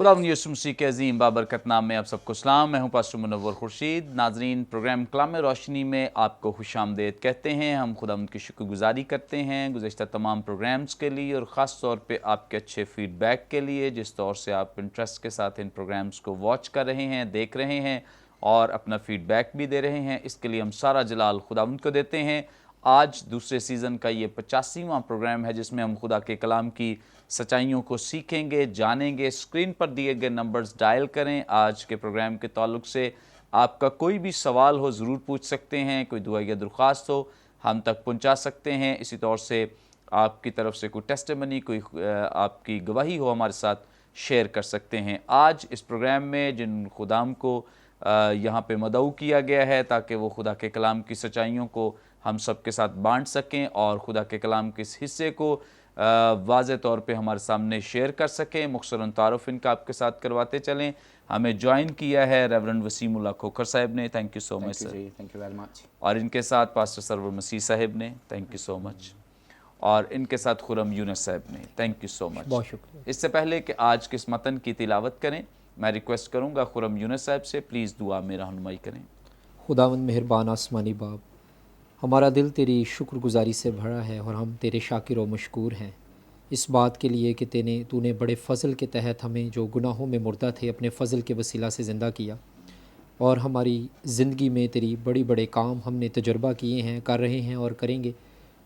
खुदावंद यीशु मसीह के अजीम बाबरकत नाम में आप सबको सलाम। मैं हूं पास्टर मुनव्वर खुर्शीद। नाजरीन, प्रोग्राम कलाम रोशनी में आपको खुशामदीद कहते हैं। हम खुदावंद की शुक्रगुजारी करते हैं गुज़श्ता तमाम प्रोग्राम्स के लिए और ख़ास तौर पे आपके अच्छे फीडबैक के लिए, जिस तौर से आप इंटरेस्ट के साथ इन प्रोग्राम्स को वॉच कर रहे हैं, देख रहे हैं और अपना फीडबैक भी दे रहे हैं। इसके लिए हम सारा जलाल खुदावंद को देते हैं। आज दूसरे सीज़न का ये 85वां प्रोग्राम है जिसमें हम खुदा के कलाम की सच्चाइयों को सीखेंगे, जानेंगे। स्क्रीन पर दिए गए नंबर्स डायल करें। आज के प्रोग्राम के ताल्लुक से आपका कोई भी सवाल हो ज़रूर पूछ सकते हैं, कोई दुआ या दरख्वास्त हो हम तक पहुंचा सकते हैं। इसी तौर से आपकी तरफ से कोई टेस्टिमनी, कोई आपकी गवाही हो हमारे साथ शेयर कर सकते हैं। आज इस प्रोग्राम में जिन खुदाम को यहाँ पे मदऊ किया गया है ताकि वो खुदा के कलाम की सच्चाइयों को हम सब के साथ बांट सकें और खुदा के कलाम के इस हिस्से को वाज़े तौर पे हमारे सामने शेयर कर सकें। मुख्तसरन तारुफ इनका आपके साथ करवाते चलें। हमें ज्वाइन किया है रेवरेंड वसीमुल्लाह खोखर साहब ने। Thank you so much sir. Thank you very much. और इनके साथ पास्टर सरवर मसीह साहब ने। Thank you so much. और इनके साथ खुरम यूनस साहब ने। Thank you so much. बहुत शुक्रिया। इससे पहले कि आज के इस मतन की तिलावत करें, मैं रिक्वेस्ट करूँगा खुरम यूनस साहब से प्लीज़ दुआ में रहनुमाई करें। खुदावंद मेहरबान आसमानी बाप, हमारा दिल तेरी शुक्रगुजारी से भरा है और हम तेरे शाकिर व मशकूर हैं इस बात के लिए कि तूने बड़े फ़ज़ल के तहत हमें जो गुनाहों में मुर्दा थे अपने फ़ज़ल के वसीला से ज़िंदा किया और हमारी ज़िंदगी में तेरी बड़ी बड़े काम हमने तजुर्बा किए हैं, कर रहे हैं और करेंगे।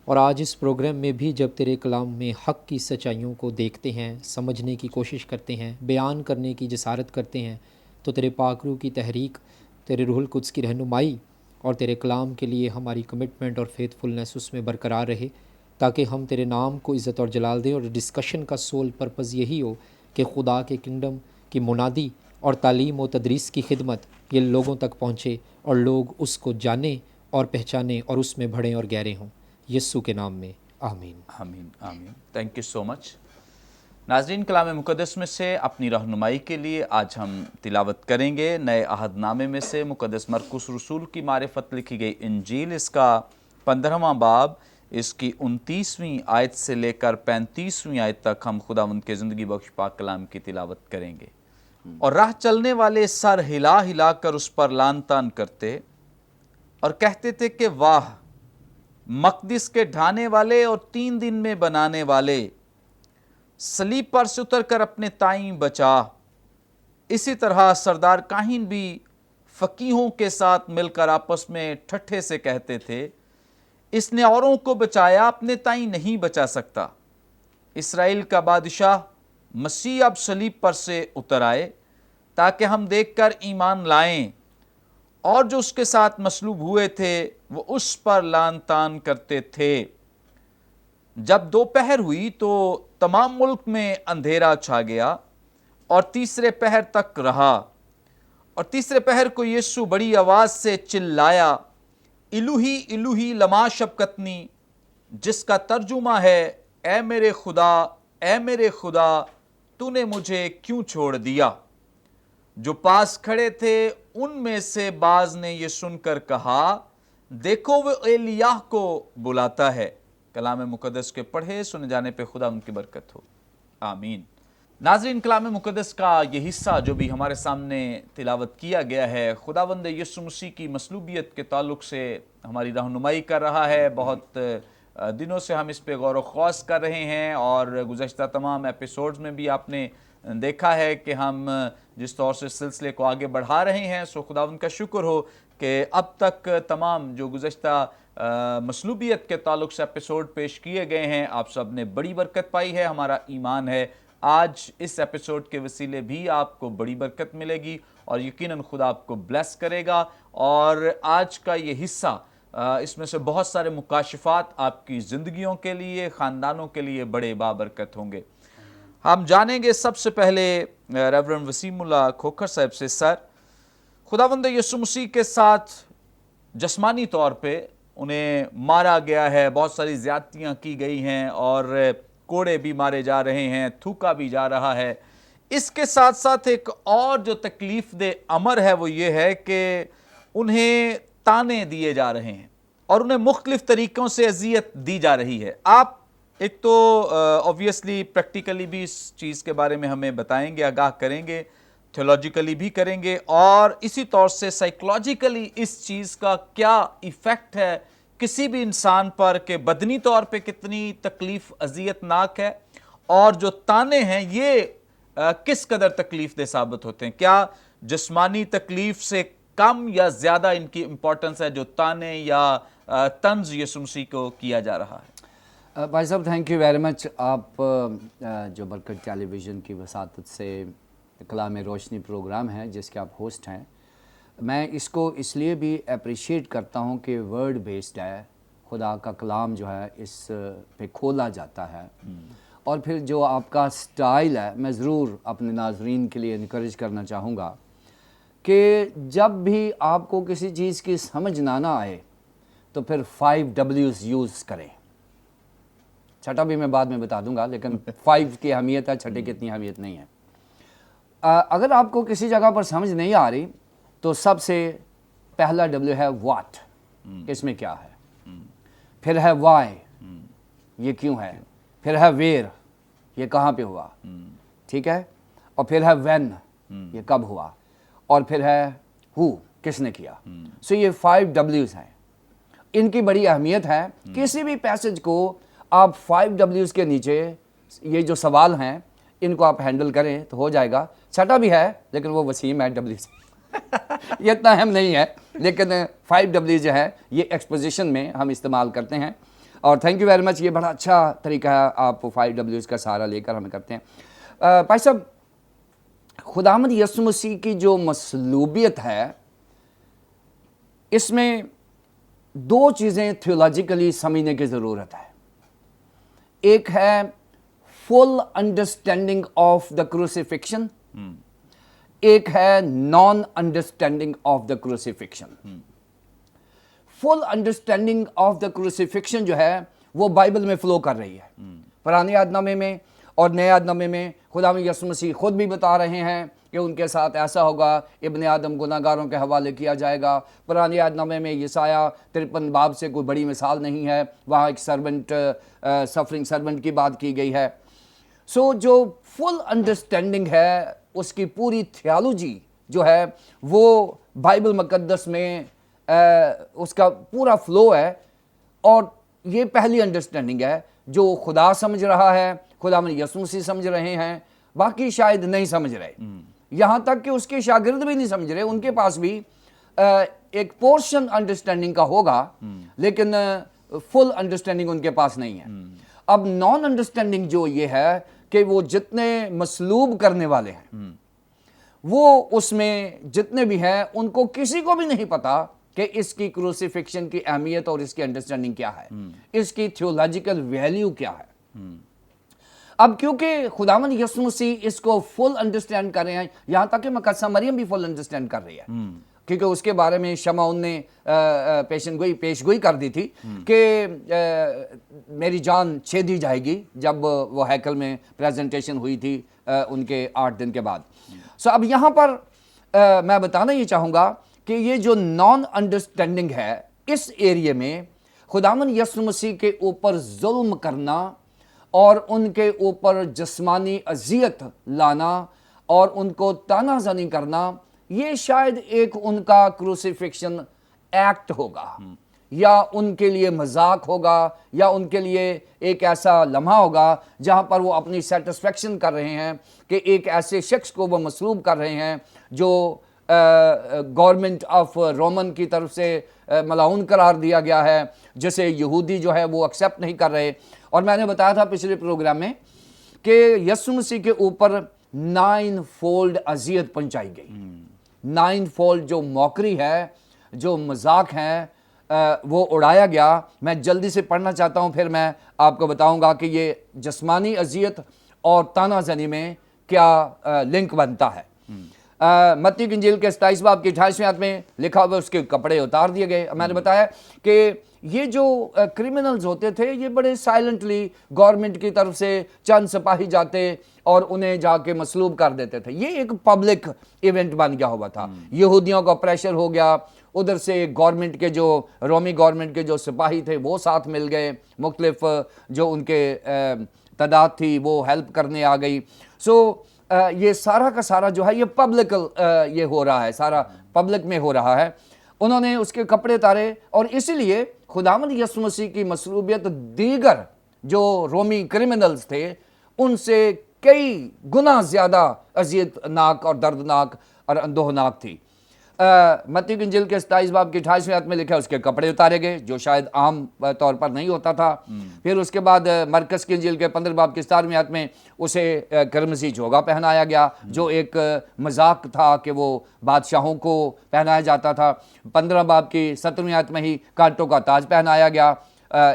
और आज इस प्रोग्राम में भी जब तेरे कलाम में हक़ की सच्चाइयों को देखते हैं, समझने की कोशिश करते हैं, बयान करने की जसारत करते हैं, तो तेरे पाक रूह की तहरीक, तेरे रूहुल कुद्स की रहनुमाई और तेरे कलाम के लिए हमारी कमिटमेंट और फेथफुलनेस उसमें बरकरार रहे, ताकि हम तेरे नाम को इज़्ज़त और जलाल दें। और डिस्कशन का सोल पर्पज़ यही हो कि खुदा के किंगडम की मुनादी और तालीम व तदरीस की खिदमत ये लोगों तक पहुँचे और लोग उसको जानें और पहचानें और उसमें बढ़ें और गहरे हों। यस्सु के नाम में आमीन। आमीन आमीन। Thank you so much. नाज़रीन, कलाम मुक़द्दस में से अपनी रहनुमाई के लिए आज हम तिलावत करेंगे नए अहदनामे में से मुक़द्दस मरकुस रसूल की मारिफत लिखी गई इंजील, इसका 15वां बाब, इसकी 29वीं आयत से लेकर 35वीं आयत तक हम खुदावंद के ज़िंदगी बख्श पाक कलाम की तिलावत करेंगे। और राह चलने वाले सर हिला हिला कर उस पर लान तान करते और कहते थे कि वाह, मक़दिस के ढाने वाले और 3 दिन में बनाने वाले, सलीब पर से उतर कर अपने ताईं बचा। इसी तरह सरदार काहिन भी फ़कीहों के साथ मिलकर आपस में ठट्ठे से कहते थे, इसने औरों को बचाया, अपने ताईं नहीं बचा सकता। इसराइल का बादशाह मसीह अब सलीब पर से उतर आए ताकि हम देखकर ईमान लाएं, और जो उसके साथ मसलूब हुए थे वो उस पर लान तान करते थे। जब दोपहर हुई तो तमाम मुल्क में अंधेरा छा गया और तीसरे पहर तक रहा। और तीसरे पहर को यीशु बड़ी आवाज़ से चिल्लाया, इलूही इलूही लमा शबकतनी, जिसका तर्जुमा है, ए मेरे खुदा, ए मेरे खुदा, तूने मुझे क्यों छोड़ दिया। जो पास खड़े थे उनमें से बाज ने ये सुनकर कहा, देखो वो एलियाह को बुलाता है। कलाम मुक़द्दस के पढ़े सुने जाने पे खुदा उनकी बरकत हो, आमीन। नाज़रीन, कलाम मुक़द्दस का ये हिस्सा जो भी हमारे सामने तिलावत किया गया है, खुदावंद यीशु मसीह की मसलूबियत के ताल्लुक से हमारी रहनुमाई कर रहा है। बहुत दिनों से हम इस पे गौर व ख़ौस कर रहे हैं और गुज़श्ता तमाम एपिसोड्स में भी आपने देखा है कि हम जिस तौर से सिलसिले को आगे बढ़ा रहे हैं, सो खुदावंद का शुक्र हो कि अब तक तमाम जो गुज़श्ता मसलूबियत के ताल्लुक से एपिसोड पेश किए गए हैं, आप सब ने बड़ी बरकत पाई है। हमारा ईमान है आज इस एपिसोड के वसीले भी आपको बड़ी बरकत मिलेगी और यकीनन खुदा आपको ब्लेस करेगा। और आज का ये हिस्सा, इसमें से बहुत सारे मुकाशिफात आपकी ज़िंदगियों के लिए, ख़ानदानों के लिए बड़े बाबरकत होंगे। हम जानेंगे सबसे पहले रेवरेंड वसीमुल्लाह खोखर साहब से। सर, खुदावंद यीशु मसीह के साथ जस्मानी तौर पे उन्हें मारा गया है, बहुत सारी ज़्यादतियाँ की गई हैं और कोड़े भी मारे जा रहे हैं, थूका भी जा रहा है। इसके साथ साथ एक और जो तकलीफ़ दे अमर है वो ये है कि उन्हें ताने दिए जा रहे हैं और उन्हें मुख्तलिफ तरीक़ों से अजियत दी जा रही है। आप ایک تو آبویسلی پریکٹیکلی بھی اس چیز کے بارے میں ہمیں بتائیں گے، آگاہ کریں گے، تھیولوجیکلی بھی کریں گے، اور اسی طور سے سائیکولوجیکلی اس چیز کا کیا ایفیکٹ ہے کسی بھی انسان پر، کہ بدنی طور پہ کتنی تکلیف اذیت ناک ہے، اور جو تانے ہیں یہ کس قدر تکلیف دہ ثابت ہوتے ہیں. کیا جسمانی تکلیف سے کم یا زیادہ ان کی امپورٹنس ہے جو تانے یا طنز یسوع مسیح کو کیا جا رہا ہے؟ بھائی صاحب تھینک یو ویری مچ. آپ جو برکت ٹیلی ویژن کی وساطت سے کلام روشنی پروگرام ہے جس کے آپ ہوسٹ ہیں، میں اس کو اس لیے بھی اپریشیٹ کرتا ہوں کہ ورڈ بیسڈ ہے، خدا کا کلام جو ہے اس پہ کھولا جاتا ہے. اور پھر جو آپ کا سٹائل ہے، میں ضرور اپنے ناظرین کے لیے انکریج کرنا چاہوں گا کہ جب بھی آپ کو کسی چیز کی سمجھ نہ آئے تو پھر 5 Ws یوز کریں. چھٹا بھی میں بعد میں بتا دوں گا، لیکن 5 کی اہمیت ہے، چھٹے کی اتنی اہمیت نہیں ہے. اگر آپ کو کسی جگہ پر سمجھ نہیں آ رہی تو سب سے پہلا W ہے واٹ، اس میں کیا ہے. پھر ہے وائی، یہ کیوں ہے. پھر ہے ویئر، یہ کہاں پہ ہوا، ٹھیک ہے. اور پھر ہے وین، یہ کب ہوا. اور پھر ہے ہو، کس نے کیا. سو یہ 5 Ws ہیں. ان کی بڑی اہمیت ہے. کسی بھی پیسج کو آپ 5 Ws کے نیچے یہ جو سوال ہیں ان کو آپ ہینڈل کریں تو ہو جائے گا. چھٹا بھی ہے لیکن وہ وسیم ہے Ws یہ اتنا اہم نہیں ہے، لیکن 5 Ws جو ہے یہ ایکسپوزیشن میں ہم استعمال کرتے ہیں. اور تھینک یو ویری مچ، یہ بڑا اچھا طریقہ ہے، آپ 5 Ws کا سہارا لے کر ہمیں کرتے ہیں. بھائی صاحب، خداوند یسوع مسیح کی جو مصلوبیت ہے اس میں 2 چیزیں تھیولوجیکلی سمجھنے کی ضرورت ہے. ایک ہے full understanding of the crucifixion, ایک ہے non understanding of the crucifixion. Full understanding of the crucifixion جو ہے وہ بائبل میں فلو کر رہی ہے. پرانے عہد نامے میں اور نئے عہد نامے میں خداوند یسوع مسیح خود بھی بتا رہے ہیں کہ ان کے ساتھ ایسا ہوگا، ابن آدم گناہ گاروں کے حوالے کیا جائے گا. پرانے عہد نامے میں یسایہ 53 باب سے کوئی بڑی مثال نہیں ہے، وہاں ایک سرونٹ، سفرنگ سرونٹ کی بات کی گئی ہے. سو جو فل انڈرسٹینڈنگ ہے اس کی پوری تھیالوجی جو ہے وہ بائبل مقدس میں اس کا پورا فلو ہے. اور یہ پہلی انڈرسٹینڈنگ ہے جو خدا سمجھ رہا ہے، خداوند یسوع مسیح سمجھ رہے ہیں، باقی شاید نہیں سمجھ رہے. یہاں تک کہ اس کے شاگرد بھی نہیں سمجھ رہے، ان کے پاس بھی ایک پورشن انڈرسٹینڈنگ کا ہوگا لیکن فل انڈرسٹینڈنگ ان کے پاس نہیں ہے. اب نان انڈرسٹینڈنگ جو یہ ہے کہ وہ جتنے مصلوب کرنے والے ہیں وہ اس میں جتنے بھی ہیں ان کو کسی کو بھی نہیں پتا کہ اس کی کروسیفکشن کی اہمیت اور اس کی انڈرسٹینڈنگ کیا ہے، اس کی تھیولوجیکل ویلیو کیا ہے. اب کیونکہ خداوند یسوع مسیح اس کو فل انڈرسٹینڈ کر رہے ہیں، یہاں تک کہ مقدسہ مریم بھی فل انڈرسٹینڈ کر رہی ہے، کیونکہ اس کے بارے میں شمعون نے پیش گوئی کر دی تھی کہ میری جان چھیدی جائے گی جب وہ ہیکل میں پریزنٹیشن ہوئی تھی ان کے 8 دن کے بعد. سو اب یہاں پر میں بتانا یہ چاہوں گا کہ یہ جو نان انڈرسٹینڈنگ ہے اس ایریے میں خداوند یسوع مسیح کے اوپر ظلم کرنا اور ان کے اوپر جسمانی اذیت لانا اور ان کو طعنہ زنی کرنا، یہ شاید ایک ان کا کروسیفکشن ایکٹ ہوگا، یا ان کے لیے مذاق ہوگا، یا ان کے لیے ایک ایسا لمحہ ہوگا جہاں پر وہ اپنی سیٹسفیکشن کر رہے ہیں کہ ایک ایسے شخص کو وہ مصلوب کر رہے ہیں جو گورنمنٹ آف رومن کی طرف سے ملعون قرار دیا گیا ہے، جسے یہودی جو ہے وہ ایکسیپٹ نہیں کر رہے. اور میں نے بتایا تھا پچھلے پروگرام میں کہ یسوع مسیح کے اوپر 9 فولڈ اذیت پہنچائی گئی. 9 فولڈ جو موکری ہے، جو مذاق ہے، وہ اڑایا گیا. میں جلدی سے پڑھنا چاہتا ہوں، پھر میں آپ کو بتاؤں گا کہ یہ جسمانی اذیت اور طعنہ زنی میں کیا لنک بنتا ہے. मत्ती की इंजील के 27 बाब की 28वें आयत में लिखा हुआ उसके कपड़े उतार दिए गए। मैंने बताया कि ये जो क्रिमिनल्स होते थे ये बड़े साइलेंटली गवर्नमेंट की तरफ से चंद सिपाही जाते और उन्हें जाके मसलूब कर देते थे। ये एक पब्लिक इवेंट बन गया हुआ था। यहूदियों का प्रेशर हो गया, उधर से गवर्नमेंट के जो रोमी गवर्नमेंट के जो सिपाही थे वो साथ मिल गए, मुख्तलिफ जो उनके तादाद थी वो हेल्प करने आ गई। सो ये सारा का सारा जो है ये पब्लिक ये हो रहा है, सारा पब्लिक में हो रहा है। उन्होंने उसके कपड़े उतारे और इसीलिए खुदावंद यीशु मसीह की मसलूबियत दीगर जो रोमी क्रिमिनल्स थे उनसे कई गुना ज्यादा अजियतनाक और दर्दनाक और अंदोहनाक थी। मत्ती की इंजील के 27 बाब की 28वें आयत में लिखा है उसके कपड़े उतारे गए, जो शायद आम तौर पर नहीं होता था। फिर उसके बाद मरकस की इंजील के 15 बाब की 17वीं आयत में उसे करमसी जोगा पहनाया गया, जो एक मजाक था कि वो बादशाहों को पहनाया जाता था। 15 बाब की 17वीं आयत में ही कांटों का ताज पहनाया गया,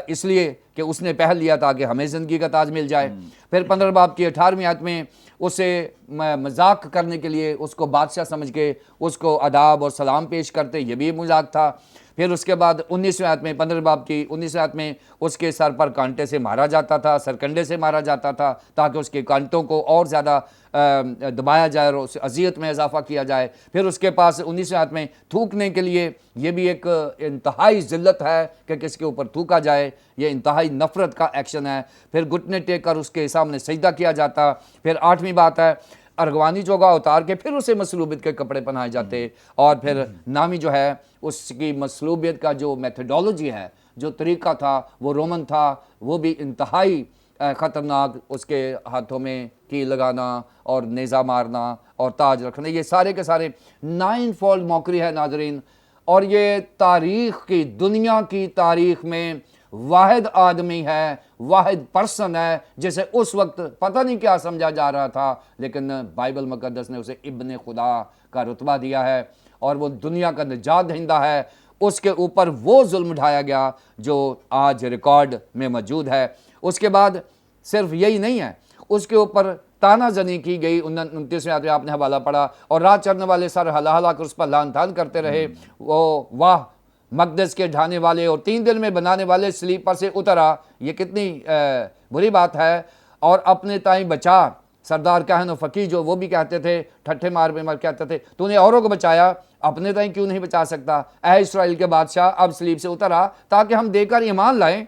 इसलिए कि उसने पहन लिया ताकि हमें ज़िंदगी का ताज मिल जाए। फिर 15 बाब की 18वीं आयत में उसे मजाक करने के लिए उसको बादशाह समझ के उसको अदाब और सलाम पेश करते, ये भी मजाक था। फिर उसके बाद 19वीं आयत में 15 बाब की 19वीं आयत में उसके सर पर कांटे से मारा जाता था, सरकंडे से मारा जाता था ताकि उसके कांटों को और ज़्यादा दबाया जाए और उस अजियत में इजाफा किया जाए। फिर उसके पास 19वीं आयत में थूकने के लिए ये भी एक इंतहाई ज़िल्लत है कि किसके ऊपर थूका जाए, ये इंतहाई नफ़रत का एक्शन है। फिर घुटने टेक कर उसके सामने सजदा किया जाता। फिर 8वीं बात है अरगवानी चोगा उतार के फिर उसे मसलूबियत के कपड़े पहनाए जाते। और फिर नामी जो है उसकी मसलूबियत का जो मेथडोलॉजी है, जो तरीका था वो रोमन था, वो भी इंतहाई ख़तरनाक। उसके हाथों में कील लगाना और नेज़ा मारना और ताज रखना, ये सारे के सारे 9 फोल्ड मौकरी है नाजरीन। और ये तारीख़ की, दुनिया की तारीख़ में वाहिद आदमी है, वाहिद पर्सन है जिसे उस वक्त पता नहीं क्या समझा जा रहा था, लेकिन बाइबल मुकद्दस ने उसे इब्ने खुदा का रुतबा दिया है और वो दुनिया का निजात दहिंदा है। उसके ऊपर वो जुल्म उठाया गया जो आज रिकॉर्ड में मौजूद है। उसके बाद सिर्फ यही नहीं है, उसके ऊपर ताना जनी की गई। 29वें आयत में आपने हवाला पढ़ा, और रात चढ़ने वाले सर हला हला कर उस पर लान तान करते रहे। वो वाह मकदस के ढाने वाले और 3 दिन में बनाने वाले स्लीपर से उतरा, ये कितनी बुरी बात है। और अपने ताई बचा, सरदार कहन फ़कीर जो वो भी कहते थे, ठट्ठे मार में कहते थे, तूने औरों को बचाया, अपने ताई क्यों नहीं बचा सकता? ऐ इस्राएल के बादशाह अब स्लीप से उतरा ताकि हम देकर ईमान लाएं।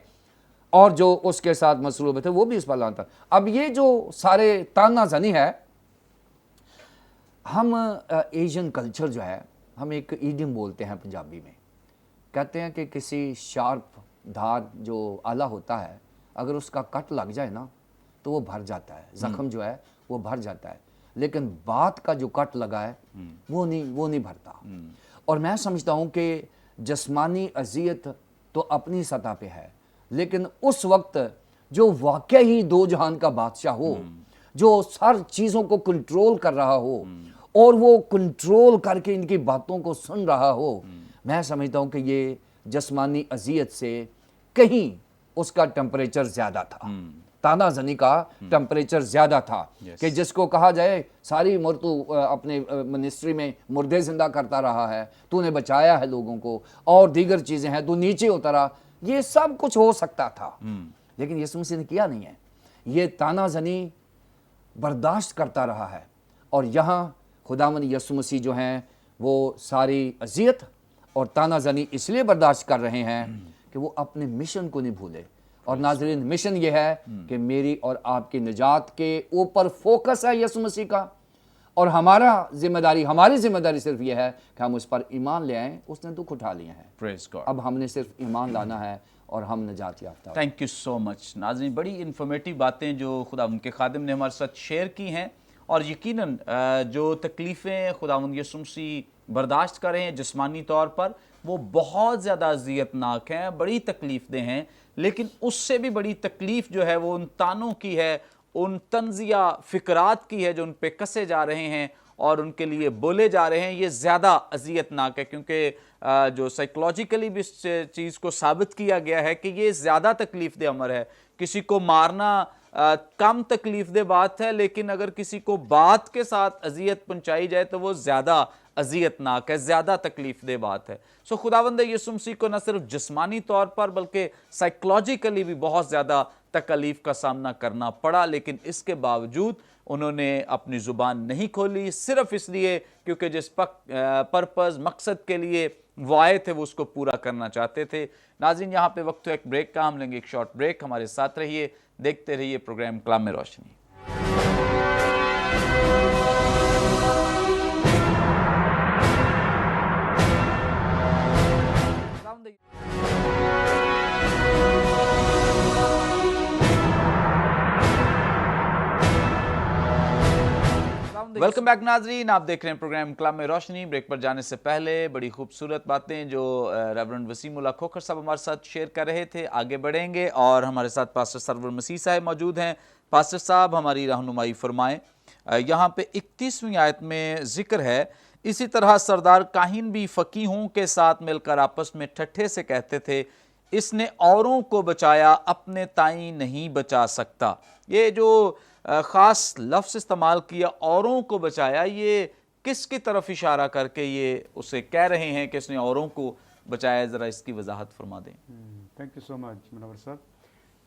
और जो उसके साथ मसरूब थे वो भी इस पर लानता। अब ये जो सारे ताना जनी है, हम एशियन कल्चर जो है, हम एक ईडियम बोलते हैं पंजाबी में, कहते हैं कि किसी शार्प धार जो आला होता है अगर उसका कट लग जाए ना तो वो भर जाता है, जख्म जो है वो भर जाता है, लेकिन बात का जो कट लगा है वो नहीं भरता। और मैं समझता हूँ कि जिस्मानी अजियत तो अपनी सतह पे है, लेकिन उस वक्त जो वाकई ही दो जहान का बादशाह हो, जो हर चीज़ों को कंट्रोल कर रहा हो और वो कंट्रोल करके इनकी बातों को सुन रहा हो, मैं समझता हूँ कि ये जिस्मानी अजियत से कहीं उसका टेम्परेचर ज़्यादा था, ताना जनी का टेम्परेचर ज़्यादा था। कि जिसको कहा जाए सारी उम्र तू अपने मिनिस्ट्री में मुर्दे जिंदा करता रहा है, तूने बचाया है लोगों को और दीगर चीज़ें हैं, तू नीचे उतरा, ये सब कुछ हो सकता था, लेकिन यीशु मसीह ने किया नहीं है। ये ताना जनी बर्दाश्त करता रहा है। और यहाँ खुदावंद यीशु मसीह जो हैं वो सारी अजियत और ताना जनी इसलिए बर्दाश्त कर रहे हैं कि वो अपने मिशन को नहीं भूले। और नाज़रीन, मिशन ये है कि मेरी और आपकी निजात के ऊपर फोकस है यीशु मसीह का, और हमारी जिम्मेदारी सिर्फ ये है कि हम उस पर ईमान ले आएं। उसने दुख उठा लिए हैं, प्रेज गॉड। अब हमने सिर्फ ईमान लाना है और हम निजात याफ्ता। थैंक यू सो मच नाज़रीन, बड़ी इन्फॉर्मेटिव बातें जो खुदा उनके खादिम ने हमारे साथ शेयर की हैं। और यकीनन जो तकलीफ़ें खुदावंद यीशु मसीह बर्दाश्त कर रहे हैं जिस्मानी तौर पर, वो बहुत ज़्यादा अज़ियतनाक हैं, बड़ी तकलीफ़देह हैं, लेकिन उससे भी बड़ी तकलीफ़ जो है वो उन तानों की है, उन तंज़िया फ़िक्रात की है जो उन पे कसे जा रहे हैं और उनके लिए बोले जा रहे हैं। ये ज़्यादा अज़ियतनाक है, क्योंकि جو سائیکولوجیکلی بھی اس چیز کو ثابت کیا گیا ہے کہ یہ زیادہ تکلیف دہ عمل ہے. کسی کو مارنا کم تکلیف دہ بات ہے، لیکن اگر کسی کو بات کے ساتھ اذیت پہنچائی جائے تو وہ زیادہ اذیت ناک ہے، زیادہ تکلیف دہ بات ہے. سو خداوند یسوع مسیح کو نہ صرف جسمانی طور پر بلکہ سائیکولوجیکلی بھی بہت زیادہ تکلیف کا سامنا کرنا پڑا، لیکن اس کے باوجود انہوں نے اپنی زبان نہیں کھولی، صرف اس لیے کیونکہ جس پرپز مقصد کے لیے وہ آئے تھے وہ اس کو پورا کرنا چاہتے تھے. ناظرین، یہاں پہ وقت تو ایک بریک کا، ہم لیں گے ایک شارٹ بریک. ہمارے ساتھ رہیے، دیکھتے رہیے پروگرام کلام روشنی. ویلکم بیک ناظرین، آپ دیکھ رہے ہیں پروگرام کلام روشنی. بریک پر جانے سے پہلے بڑی خوبصورت باتیں جو ریورنڈ وسیم اللہ کھوکھر صاحب ہمارے ساتھ شیئر کر رہے تھے. آگے بڑھیں گے اور ہمارے ساتھ پاسٹر سرور مسیح صاحب موجود ہیں. پاسٹر صاحب ہماری رہنمائی فرمائیں. یہاں پہ 31ویں آیت میں ذکر ہے، اسی طرح سردار کاہن بھی فقیہوں کے ساتھ مل کر آپس میں ٹھٹھے سے کہتے تھے، اس نے اوروں کو بچایا اپنے تائیں نہیں بچا سکتا. یہ جو خاص لفظ استعمال کیا، اوروں کو بچایا، یہ کس کی طرف اشارہ کر کے یہ اسے کہہ رہے ہیں کہ اس نے اوروں کو بچایا؟ ذرا اس کی وضاحت فرما دیں. تھینک یو سو مچ منور صاحب.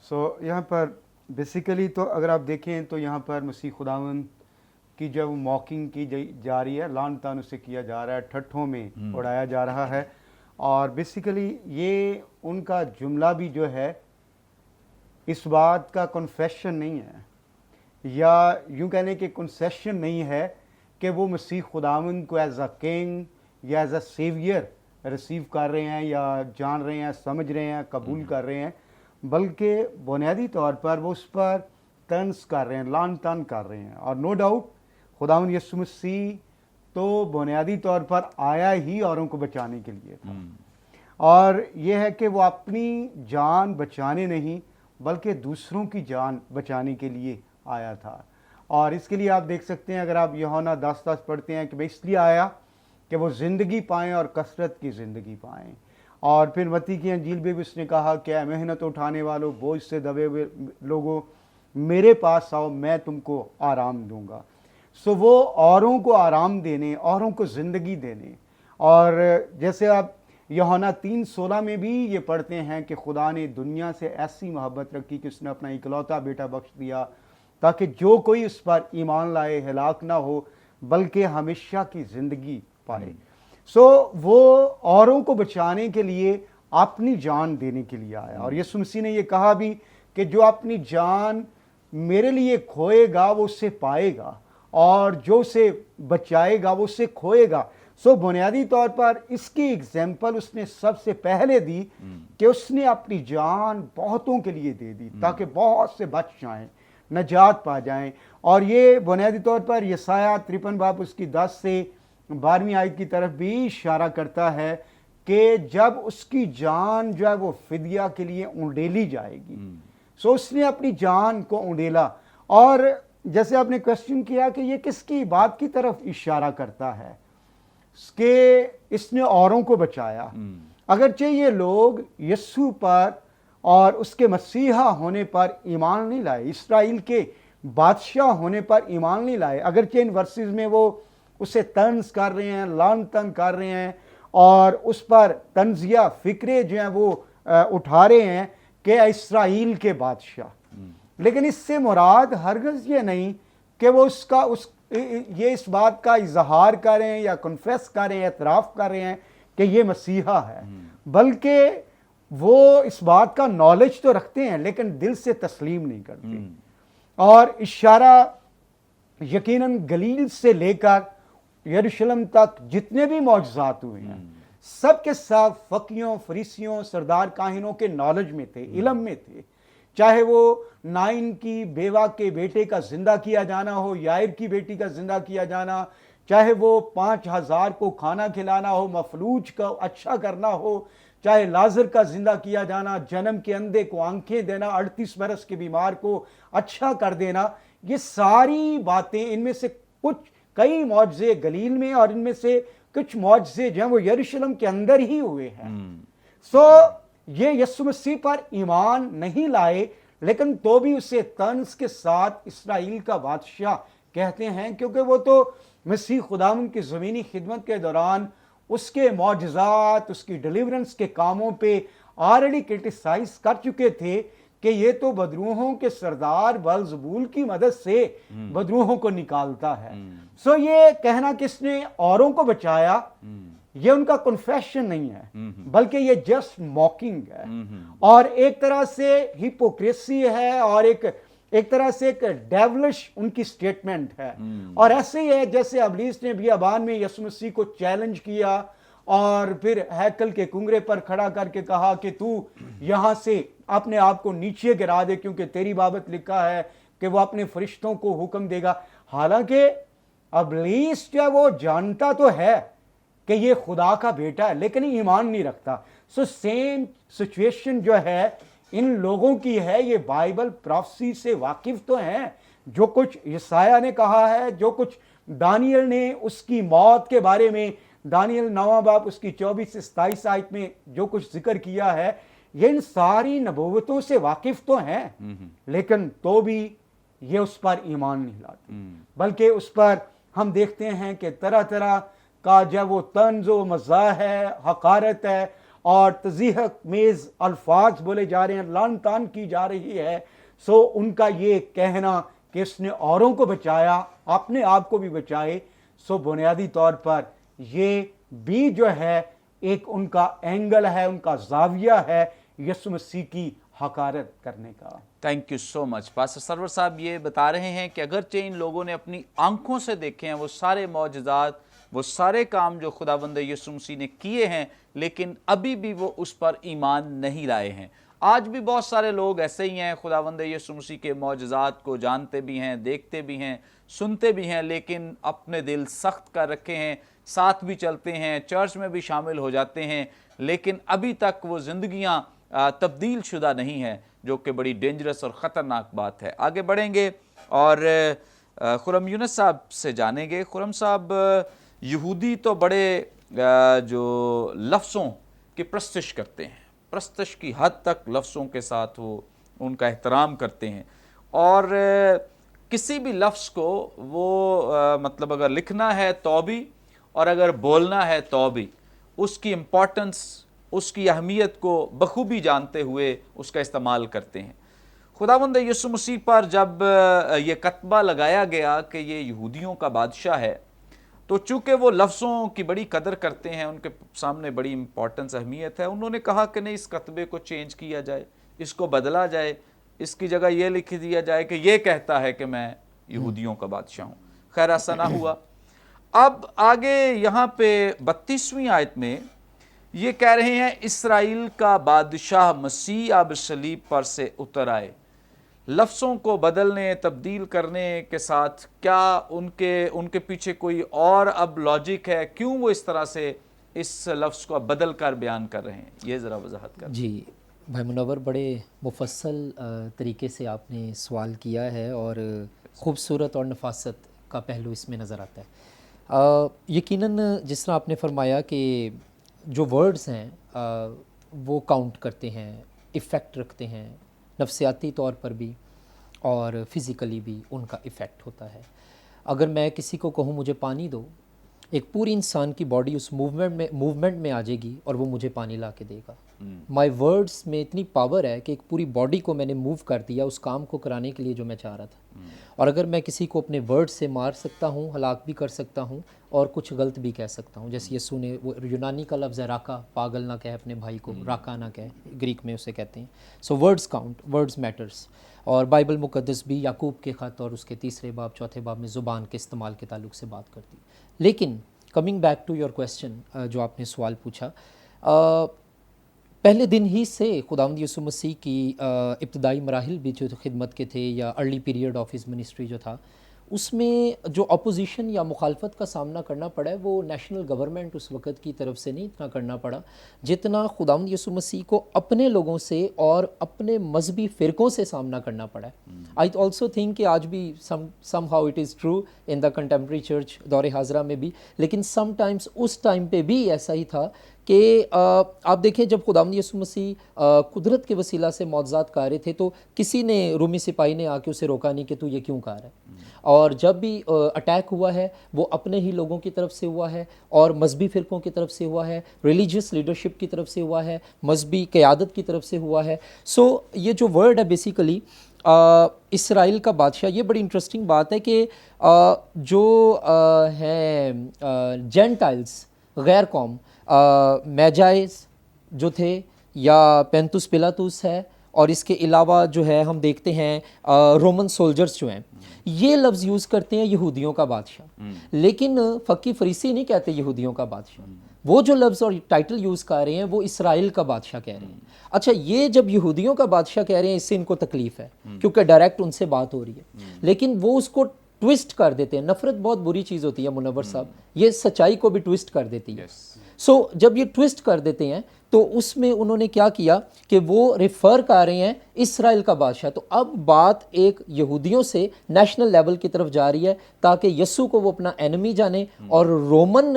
سو یہاں پر بیسیکلی تو اگر آپ دیکھیں تو یہاں پر مسیح خداوند کی جب موکنگ کی جا رہی ہے، لعن طعن اسے کیا جا رہا ہے، ٹھٹھوں میں اڑایا جا رہا ہے، اور بیسیکلی یہ ان کا جملہ بھی جو ہے اس بات کا کنفیشن نہیں ہے، یا یوں کہنے کہ کنسیشن نہیں ہے کہ وہ مسیح خداوند کو ایز اے کنگ یا ایز اے سیویئر ریسیو کر رہے ہیں یا جان رہے ہیں، سمجھ رہے ہیں، قبول کر رہے ہیں، بلکہ بنیادی طور پر وہ اس پر طنز کر رہے ہیں، لعن طعن کر رہے ہیں. اور نو ڈاؤٹ خداوند یسوع مسیح تو بنیادی طور پر آیا ہی اوروں کو بچانے کے لیے تھا، اور یہ ہے کہ وہ اپنی جان بچانے نہیں بلکہ دوسروں کی جان بچانے کے لیے آیا تھا. اور اس کے لیے آپ دیکھ سکتے ہیں، اگر آپ یوحنا 10:10 پڑھتے ہیں کہ اس لیے آیا کہ وہ زندگی پائیں اور کثرت کی زندگی پائیں. اور پھر متی کی انجیل میں بھی اس نے کہا کہ اے محنت اٹھانے والوں، بوجھ سے دبے ہوئے لوگوں، میرے پاس آؤ، میں تم کو آرام دوں گا. سو وہ اوروں کو آرام دینے، اوروں کو زندگی دینے. اور جیسے آپ یوحنا 3:16 میں بھی یہ پڑھتے ہیں کہ خدا نے دنیا سے ایسی محبت رکھی کہ اس نے اپنا اکلوتا بیٹا بخش دیا تاکہ جو کوئی اس پر ایمان لائے ہلاک نہ ہو بلکہ ہمیشہ کی زندگی پائے. سو وہ اوروں کو بچانے کے لیے اپنی جان دینے کے لیے آیا. اور یسوع مسیح نے یہ کہا بھی کہ جو اپنی جان میرے لیے کھوئے گا وہ اسے پائے گا، اور جو اسے بچائے گا وہ اسے کھوئے گا. سو بنیادی طور پر اس کی ایگزامپل اس نے سب سے پہلے دی کہ اس نے اپنی جان بہتوں کے لیے دے دی تاکہ بہت سے بچ جائیں، نجات پا جائیں. اور یہ بنیادی طور پر یسایہ 53 باب اس کی 10 سے 12ویں آیت کی طرف بھی اشارہ کرتا ہے کہ جب اس کی جان جو ہے وہ فدیہ کے لیے اونڈیلی جائے گی. سو اس نے اپنی جان کو اونڈیلا. اور جیسے آپ نے کوشچن کیا کہ یہ کس کی بات کی طرف اشارہ کرتا ہے کہ اس نے اوروں کو بچایا. اگرچہ یہ لوگ یسوع پر اور اس کے مسیحا ہونے پر ایمان نہیں لائے، اسرائیل کے بادشاہ ہونے پر ایمان نہیں لائے، اگرچہ ان ورسز میں وہ اسے طنز کر رہے ہیں، لعن طعن کر رہے ہیں، اور اس پر طنزیہ فکرے جو ہیں وہ اٹھا رہے ہیں کہ اسرائیل کے بادشاہ. لیکن اس سے مراد ہرگز یہ نہیں کہ وہ اس بات کا اظہار کریں یا کنفیس کریں، اعتراف کر رہے ہیں کہ یہ مسیحا ہے، بلکہ وہ اس بات کا نالج تو رکھتے ہیں لیکن دل سے تسلیم نہیں کرتے. اور اشارہ یقیناً گلیل سے لے کر یروشلم تک جتنے بھی معجزات ہوئے ہیں سب کے سب فقیوں، فریسیوں، سردار کاہنوں کے نالج میں تھے، علم میں تھے. چاہے وہ نائن کی بیوہ کے بیٹے کا زندہ کیا جانا ہو، یائر کی بیٹی کا زندہ کیا جانا، چاہے وہ 5000 کو کھانا کھلانا ہو، مفلوج کا اچھا کرنا ہو، چاہے لازر کا زندہ کیا جانا، جنم کے اندھے کو آنکھیں دینا، 38 برس کے بیمار کو اچھا کر دینا، یہ ساری باتیں، ان میں سے کئی معجزے گلیل میں اور ان میں سے कुछ मौजज़े जो हैं वो यरूशलेम के अंदर ही हुए हैं। सो ये यीशु मसीह पर ईमान नहीं लाए, लेकिन तो भी उसे तंज के साथ इस्राएल का बादशाह कहते हैं, क्योंकि वो तो मसीह खुदावंद की ज़मीनी खिदमत के दौरान उसके मौजज़ात, उसकी डिलीवरेंस के कामों पे ऑलरेडी क्रिटिसाइज कर चुके थे कि ये तो बदरूहों के सरदार बलजबूल की मदद से बदरूहों को निकालता है। सो ये कहना कि इसने औरों को बचाया, ये उनका कन्फेशन नहीं है, बल्कि ये जस्ट मॉकिंग है और एक तरह से हिपोक्रेसी है और एक तरह से एक डेवलिश उनकी स्टेटमेंट है। और ऐसे ही है जैसे अबलीस ने बियाबान में यीशु मसीह को चैलेंज किया और फिर हैकल के कुंगरे पर खड़ा करके कहा कि तू यहां से अपने आप को नीचे गिरा दे, क्योंकि तेरी बाबत लिखा है कि वो अपने फरिश्तों को हुक्म देगा। हालांकि अबलीस जो वो जानता तो है कि ये खुदा का बेटा है, लेकिन ईमान नहीं रखता। सो सेम सिचुएशन जो है इन लोगों की है। ये बाइबल प्रोफेसी से वाकिफ तो हैं, जो कुछ यसाया ने कहा है, जो कुछ दानियल ने उसकी मौत के बारे में दानियल 9वां बाब उसकी 24 से 27 आयत में जो कुछ जिक्र किया है, ये इन सारी नबूवतों से वाकिफ तो हैं, लेकिन तो भी ये उस पर ईमान नहीं लाते, बल्कि उस पर हम देखते हैं कि तरह तरह का जब वो तंज व मज़ाह है, हकारत है और तज़ीह मेज़ अल्फाज बोले जा रहे हैं, लान तान की जा रही है। सो उनका ये कहना कि उसने औरों को बचाया, अपने आप को भी बचाए, सो बुनियादी तौर पर ये भी जो है एक उनका एंगल है, उनका जाविया है यीशु मसीह की हकारत करने का। Thank you so much. Pastor Sarwar साहब ये बता रहे हैं कि अगरचे इन लोगों ने अपनी आंखों से देखे हैं वो सारे मौजज़ात, वो सारे काम जो खुदावंद यीशु मसीह ने किए हैं, लेकिन अभी भी वो उस पर ईमान नहीं लाए हैं। आज भी बहुत सारे लोग ऐसे ही हैं, खुदावंद यीशु मसीह के मौजज़ात को जानते भी हैं, देखते भी हैं, सुनते भी हैं, लेकिन अपने दिल सख्त कर रखे हैं, साथ भी चलते हैं, चर्च में भी शामिल हो जाते हैं, लेकिन अभी तक वो ज़िंदगियाँ तब्दील शुदा नहीं है, जो कि बड़ी डेंजरस और ख़तरनाक बात है। आगे बढ़ेंगे और खुरम यूनुस साहब से जानेंगे। खुरम साहब, यहूदी तो बड़े जो लफ्ज़ों की प्रस्तश करते हैं, प्रस्तश की हद तक लफ्ज़ों के साथ वो उनका एहतराम करते हैं, और किसी भी लफ्ज़ को वो मतलब अगर लिखना है तो भी और अगर बोलना है तो भी उसकी इम्पोर्टेंस, उसकी अहमियत को बखूबी जानते हुए उसका इस्तेमाल करते हैं। खुदावंद यीशु मसीह पर जब ये कतबा लगाया गया कि ये यहूदियों का बादशाह है, तो चूँकि वो लफ्ज़ों की बड़ी कदर करते हैं, उनके सामने बड़ी इम्पोर्टेंस, अहमियत है, उन्होंने कहा कि नहीं, इस कतबे को चेंज किया जाए, इसको बदला जाए, इसकी जगह ये लिख दिया जाए कि ये कहता है कि मैं यहूदियों का बादशाह हूँ। खैर ऐसा ना हुआ। अब आगे यहाँ पे 32वीं आयत में ये कह रहे हैं, इसराइल का बादशाह मसीह अब सलीब पर से उतर आए। लफ्ज़ों को बदलने, तब्दील करने के साथ क्या उनके पीछे कोई और अब लॉजिक है? क्यों वो इस तरह से इस लफ्ज़ को बदल कर बयान कर रहे हैं? ये ज़रा वजाहत कर। जी भाई मुनव्वर, बड़े मुफस्सल तरीके से आपने सवाल किया है और ख़ूबसूरत और नफासत का पहलू इसमें नज़र आता है। यकीनन जिस तरह आपने फरमाया कि जो वर्ड्स हैं वो काउंट करते हैं, इफ़ेक्ट रखते हैं, नफसियाती तौर पर भी और फ़िज़िकली भी उनका इफ़ेक्ट होता है। अगर मैं किसी को कहूँ मुझे पानी दो, एक पूरी इंसान की बॉडी उस मूवमेंट में आ जाएगी और वो मुझे पानी ला के देगा। माय वर्ड्स में इतनी पावर है कि एक पूरी बॉडी को मैंने मूव कर दिया उस काम को कराने के लिए जो मैं चाह रहा था। और अगर मैं किसी को अपने वर्ड से मार सकता हूँ, हलाक भी कर सकता हूँ और कुछ गलत भी कह सकता हूँ। जैसे यीशु ने, वो यूनानी का लफ्ज़ है राका, पागल ना कहे अपने भाई को, राका ना कहे, ग्रीक में उसे कहते हैं। सो वर्ड्स काउंट, वर्ड्स मैटर्स। और बाइबल मुक़द्दस भी याकूब के ख़त और उसके 3 बाब 4 बाब में ज़ुबान के इस्तेमाल के ताल्लुक से बात करती। लेकिन coming back to your question, जो आपने सवाल पूछा, पहले दिन ही से खुदावंद यीशु मसीह की इब्तदाई मराहिल भी जो खिदमत के थे या early period of his ministry जो था, اس میں جو اپوزیشن یا مخالفت کا سامنا کرنا پڑا ہے وہ نیشنل گورنمنٹ اس وقت کی طرف سے نہیں اتنا کرنا پڑا جتنا خداوند یسوع مسیح کو اپنے لوگوں سے اور اپنے مذہبی فرقوں سے سامنا کرنا پڑا ہے. آئی آلسو تھنک کہ آج بھی some how it is true in the contemporary church دور حاضرہ میں بھی, لیکن سم ٹائمز اس ٹائم پہ بھی ایسا ہی تھا کہ آپ دیکھیں جب خداوند یسوع مسیح قدرت کے وسیلہ سے معجزات کر رہے تھے تو کسی نے رومی سپاہی نے آ کے اسے روکا نہیں کہ تو یہ کیوں کر رہا ہے, اور جب بھی اٹیک ہوا ہے وہ اپنے ہی لوگوں کی طرف سے ہوا ہے اور مذہبی فرقوں کی طرف سے ہوا ہے, ریلیجیس لیڈرشپ کی طرف سے ہوا ہے, مذہبی قیادت کی طرف سے ہوا ہے. سو یہ جو ورڈ ہے بیسیکلی اسرائیل کا بادشاہ, یہ بڑی انٹرسٹنگ بات ہے کہ جو ہیں جینٹائلز غیر قوم میجائز جو تھے یا پینتوس پلاطوس ہے, اور اس کے علاوہ جو ہے ہم دیکھتے ہیں رومن سولجرز جو ہیں یہ لفظ یوز کرتے ہیں یہودیوں کا بادشاہ, لیکن فقی فریسی نہیں کہتے یہودیوں کا بادشاہ. وہ جو لفظ اور ٹائٹل یوز کر رہے ہیں وہ اسرائیل کا بادشاہ کہہ رہے ہیں. اچھا یہ جب یہودیوں کا بادشاہ کہہ رہے ہیں اس سے ان کو تکلیف ہے کیونکہ ڈائریکٹ ان سے بات ہو رہی ہے, لیکن وہ اس کو ٹویسٹ کر دیتے ہیں. نفرت بہت بری چیز ہوتی ہے منور صاحب, یہ سچائی کو بھی ٹویسٹ کر دیتی ہے. سو جب یہ ٹویسٹ کر دیتے ہیں تو اس میں انہوں نے کیا کیا کہ وہ ریفر کر رہے ہیں اسرائیل کا بادشاہ. تو اب بات ایک یہودیوں سے نیشنل لیول کی طرف جا رہی ہے تاکہ یسوع کو وہ اپنا اینمی جانے اور رومن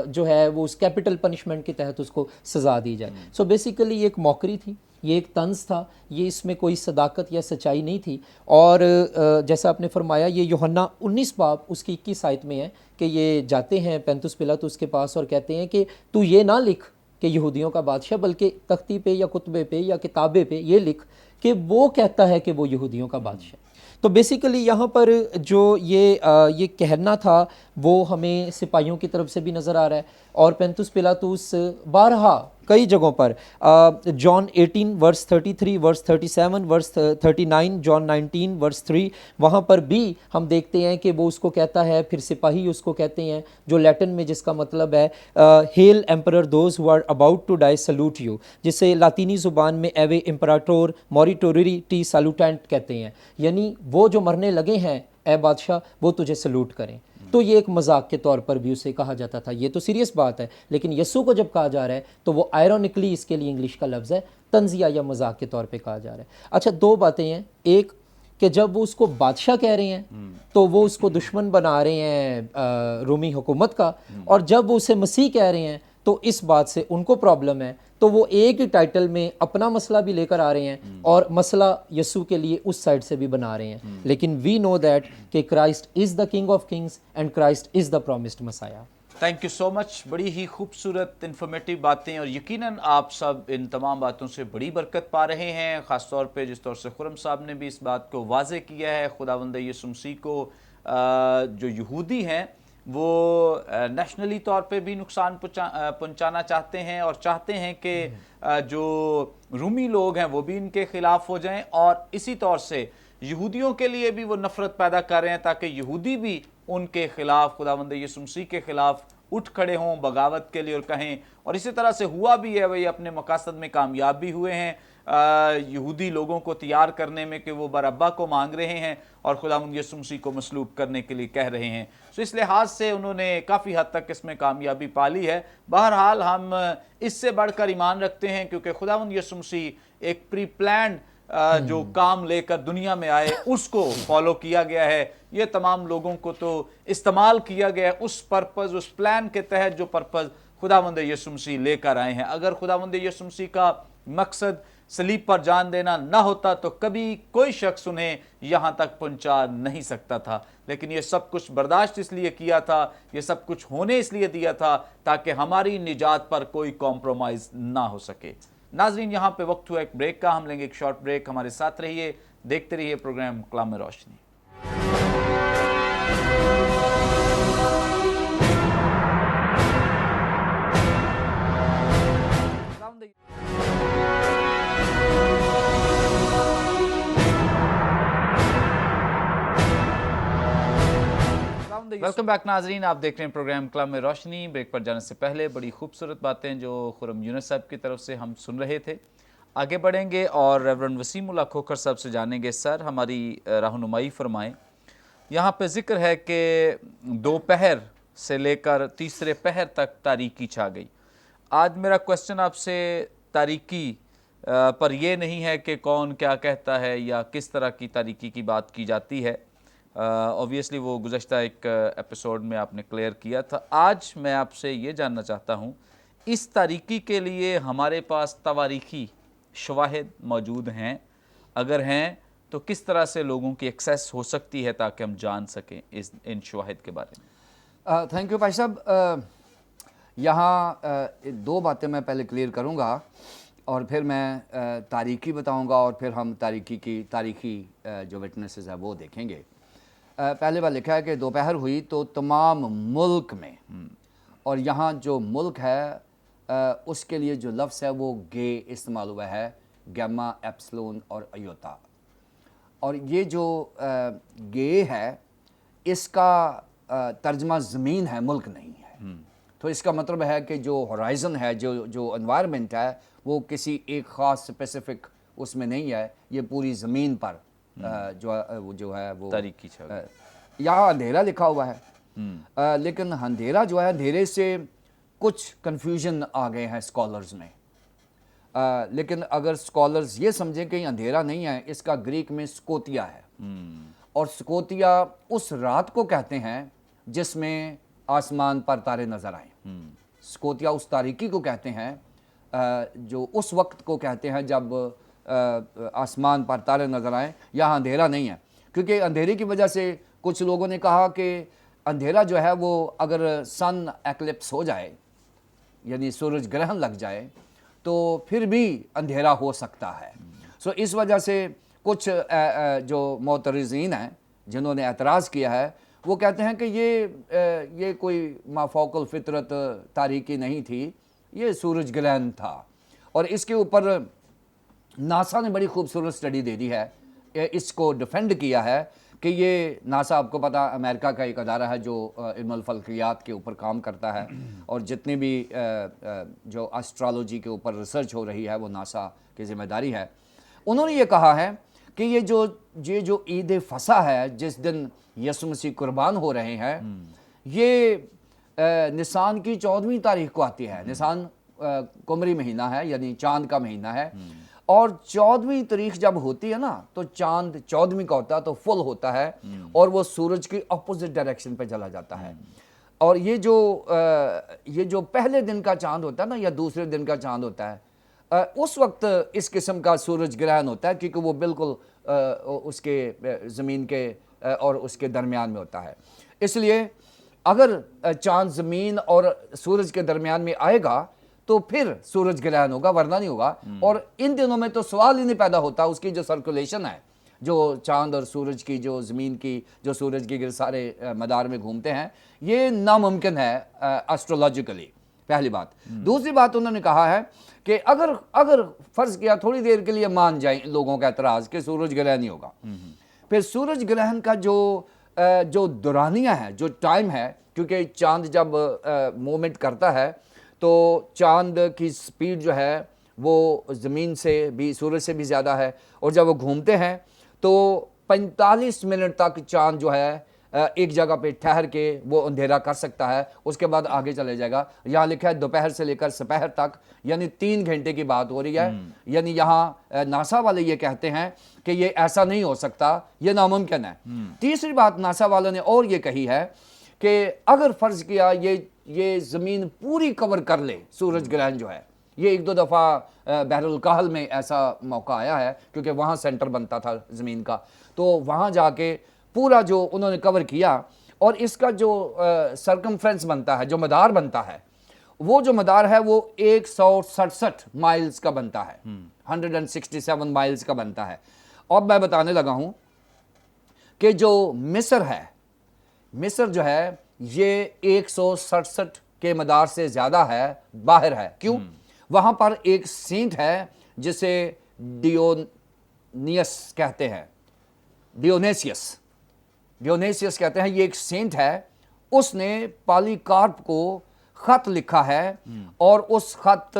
جو ہے وہ اس کیپٹل پنشمنٹ کے تحت اس کو سزا دی جائے. سو بیسیکلی یہ ایک موکری تھی, یہ ایک طنز تھا, یہ اس میں کوئی صداقت یا سچائی نہیں تھی. اور جیسا آپ نے فرمایا یہ یوحنا 19 باب اس کی 21 آیت میں ہے کہ یہ جاتے ہیں پینتوس پلاطس کے پاس اور کہتے ہیں کہ تو یہ نہ لکھ کہ یہودیوں کا بادشاہ, بلکہ تختی پہ یا کتبے پہ یا کتابے پہ یہ لکھ کہ وہ کہتا ہے کہ وہ یہودیوں کا بادشاہ. تو بیسیکلی یہاں پر جو یہ کہنا تھا وہ ہمیں سپاہیوں کی طرف سے بھی نظر آ رہا ہے. اور پینتوس پلاطس بارہا کئی جگہوں پر جان 18 ورس 33 ورس 37 ورس 39 جان 19 ورس 3 وہاں پر بھی ہم دیکھتے ہیں کہ وہ اس کو کہتا ہے, پھر سپاہی اس کو کہتے ہیں جو لیٹن میں جس کا مطلب ہے hail emperor those who are about to die salute you, جسے لاطینی زبان میں ایوے امپراٹور موریٹوری ٹی سالوٹینٹ کہتے ہیں, یعنی وہ جو مرنے لگے ہیں اے بادشاہ وہ تجھے سلوٹ کریں. تو یہ ایک مذاق کے طور پر بھی اسے کہا جاتا تھا. یہ تو سیریس بات ہے, لیکن یسوع کو جب کہا جا رہا ہے تو وہ آئرونکلی اس کے لیے انگلش کا لفظ ہے, طنزیہ یا مذاق کے طور پہ کہا جا رہا ہے. اچھا دو باتیں ہیں, ایک کہ جب وہ اس کو بادشاہ کہہ رہے ہیں تو وہ اس کو دشمن بنا رہے ہیں رومی حکومت کا, اور جب وہ اسے مسیح کہہ رہے ہیں تو اس بات سے ان کو پرابلم ہے. تو وہ ایک ہی ٹائٹل میں اپنا مسئلہ بھی لے کر آ رہے ہیں اور مسئلہ یسوع کے لیے اس سائڈ سے بھی بنا رہے ہیں. لیکن وی نو دیٹ کہ Christ is the king of kings and Christ is the promised Messiah. Thank you so much. بڑی ہی خوبصورت انفارمیٹیو باتیں, اور یقیناً آپ سب ان تمام باتوں سے بڑی برکت پا رہے ہیں, خاص طور پہ جس طور سے خرم صاحب نے بھی اس بات کو واضح کیا ہے. خداوند یسوع مسیح کو جو یہودی ہیں وہ نیشنلی طور پہ بھی نقصان پہنچانا چاہتے ہیں اور چاہتے ہیں کہ جو رومی لوگ ہیں وہ بھی ان کے خلاف ہو جائیں, اور اسی طور سے یہودیوں کے لیے بھی وہ نفرت پیدا کر رہے ہیں تاکہ یہودی بھی ان کے خلاف خداوند یسوع مسیح کے خلاف اٹھ کھڑے ہوں بغاوت کے لیے اور کہیں. اور اسی طرح سے ہوا بھی ہے, وہ اپنے مقاصد میں کامیاب بھی ہوئے ہیں یہودی لوگوں کو تیار کرنے میں کہ وہ برابا کو مانگ رہے ہیں اور خداوند یسوع مسیح کو مصلوب کرنے کے لیے کہہ رہے ہیں. سو اس لحاظ سے انہوں نے کافی حد تک اس میں کامیابی پالی ہے. بہرحال ہم اس سے بڑھ کر ایمان رکھتے ہیں کیونکہ خداوند یسوع مسیح ایک پری پلانڈ جو کام لے کر دنیا میں آئے اس کو فالو کیا گیا ہے. یہ تمام لوگوں کو تو استعمال کیا گیا ہے اس پرپز, اس پلان کے تحت جو پرپز خداوند یسوع مسیح لے کر آئے ہیں. اگر خداوند یسوع مسیح کا مقصد صلیب پر جان دینا نہ ہوتا تو کبھی کوئی شخص انہیں یہاں تک پہنچا نہیں سکتا تھا. لیکن یہ سب کچھ برداشت اس لیے کیا تھا, یہ سب کچھ ہونے اس لیے دیا تھا تاکہ ہماری نجات پر کوئی کمپرومائز نہ ہو سکے. ناظرین یہاں پہ وقت ہوا ایک بریک کا, ہم لیں گے ایک شارٹ بریک. ہمارے ساتھ رہیے, دیکھتے رہیے پروگرام کلام روشنی. ویلکم بیک ناظرین, آپ دیکھ رہے ہیں پروگرام کلام روشنی. بریک پر جانے سے پہلے بڑی خوبصورت باتیں جو خرم یونس صاحب کی طرف سے ہم سن رہے تھے. آگے بڑھیں گے اور ریورنڈ وسیم اللہ کھوکھر صاحب سے جانیں گے. سر ہماری رہنمائی فرمائیں, यहाँ पे जिक्र है कि दोपहर से लेकर तीसरे पहर तक तारीकी छा गई। आज मेरा क्वेश्चन आपसे तारीकी पर ये नहीं है कि कौन क्या कहता है या किस तरह की तारीकी की बात की जाती है, ऑब्वियसली वो गुज़श्ता एक एपिसोड में आपने क्लियर किया था। आज मैं आपसे ये जानना चाहता हूँ, इस तारीकी के लिए हमारे पास तवारीखी शवाहिद मौजूद हैं? अगर हैं तो किस तरह से लोगों की एक्सेस हो सकती है ताकि हम जान सकें इन शवाहिद के बारे में? थैंक यू भाई साहब। यहाँ दो बातें मैं पहले क्लियर करूँगा और फिर मैं तारीखी बताऊँगा और फिर हम तारीखी जो विटनेसेस है वो देखेंगे। पहले बार लिखा है कि दोपहर हुई तो तमाम मुल्क में, और यहाँ जो मुल्क है उसके लिए जो लफ्ज़ है वो गे इस्तेमाल हुआ है, गैमा, एप्सिलॉन और अयोता। और ये जो गे है इसका तर्जमा ज़मीन है, मुल्क नहीं है। तो इसका मतलब है कि जो होराइज़न है, जो एनवायरनमेंट है वो किसी एक ख़ास स्पेसिफिक उसमें नहीं है, ये पूरी ज़मीन पर जो है वो तारीकी यहाँ अंधेरा लिखा हुआ है। लेकिन अंधेरा जो है, अंधेरे से कुछ कन्फ्यूजन आ गए हैं स्कॉलर्स में। लेकिन अगर स्कॉलर्स ये समझें कि अंधेरा नहीं है, इसका ग्रीक में स्कोतिया है, और स्कोतिया उस रात को कहते हैं जिसमें आसमान पर तारे नजर आए। स्कोतिया उस तारीकी को कहते हैं, जो उस वक्त को कहते हैं जब आसमान पर तारे नजर आए। यहाँ अंधेरा नहीं है, क्योंकि अंधेरे की वजह से कुछ लोगों ने कहा कि अंधेरा जो है वो अगर सन एक्लिप्स हो जाए, यानी सूरज ग्रहण लग जाए, तो फिर भी अंधेरा हो सकता है। सो इस वजह से कुछ जो मोतरज़ीन हैं जिन्होंने एतराज़ किया है, वो कहते हैं कि ये कोई माफौकल फितरत तारीकी नहीं थी, ये सूरज ग्रहण था। और इसके ऊपर नासा ने बड़ी खूबसूरत स्टडी दे दी है, इसको डिफेंड किया है कि ये नासा, आपको पता, अमेरिका का एक अदारा है जो इल्मुल फल्कियात के ऊपर काम करता है, और जितनी भी जो एस्ट्रोलॉजी के ऊपर रिसर्च हो रही है वो नासा की जिम्मेदारी है। उन्होंने ये कहा है कि ये जो ईद फसा है, जिस दिन यसु मसीह कुर्बान हो रहे हैं, ये निसान की 14वीं तारीख को आती है। निसान कुमरी महीना है, यानी चांद का महीना है, और 14वीं तारीख जब होती है ना, तो चांद 14वीं का होता है, तो फुल होता है और वो सूरज की अपोजिट डायरेक्शन पे चला जाता है। और ये जो पहले दिन का चांद होता है ना, या दूसरे दिन का चांद होता है, उस वक्त इस किस्म का सूरज ग्रहण होता है, क्योंकि वो बिल्कुल उसके ज़मीन के और उसके दरमियान में होता है। इसलिए अगर चांद ज़मीन और सूरज के दरमियान में आएगा तो फिर सूरज ग्रहण होगा, वरना नहीं होगा। और इन दिनों में तो सवाल ही नहीं पैदा होता, उसकी जो सर्कुलेशन है, जो चांद और सूरज की, जो ज़मीन की, जो सूरज के सारे मदार में घूमते हैं, ये नामुमकिन है एस्ट्रोलॉजिकली, पहली बात। दूसरी बात उन्होंने कहा है कि अगर फ़र्ज़ किया थोड़ी देर के लिए मान जाए लोगों का एतराज़ कि सूरज ग्रहण नहीं होगा, फिर सूरज ग्रहण का जो दौरानिया है, जो टाइम है, क्योंकि चांद जब मूवमेंट करता है तो चांद की स्पीड जो है वो ज़मीन से भी, सूरज से भी ज़्यादा है, और जब वो घूमते हैं तो 45 मिनट तक चांद जो है एक जगह पे ठहर के वो अंधेरा कर सकता है, उसके बाद आगे चले जाएगा। यहाँ लिखा है दोपहर से लेकर सपहर तक, यानी 3 घंटे की बात हो रही है। यानी यहाँ नासा वाले ये कहते हैं कि ये ऐसा नहीं हो सकता, ये नामुमकिन है। तीसरी बात नासा वालों ने और ये कही है कि अगर फ़र्ज़ किया ये ज़मीन पूरी कवर कर ले सूरज ग्रहण जो है, ये 1-2 दफ़ा बहरुल काहल में ऐसा मौका आया है, क्योंकि वहाँ सेंटर बनता था ज़मीन का, तो वहाँ जाके पूरा जो उन्होंने कवर किया, और इसका जो सरकमफ्रेंस बनता है, जो मदार बनता है, वो जो मदार है वो 167 माइल्स का बनता है, 167 माइल्स का बनता है। अब मैं बताने लगा हूँ कि जो मिस्र है, मिस्र जो है ये 167 के मदार से ज़्यादा है, बाहर है। क्यों? वहाँ पर एक सेंट है जिसे डियोनियस कहते हैं, डियोनेसियस कहते हैं। ये एक सेंट है, उसने पॉलीकार्प को ख़त लिखा है, और उस ख़त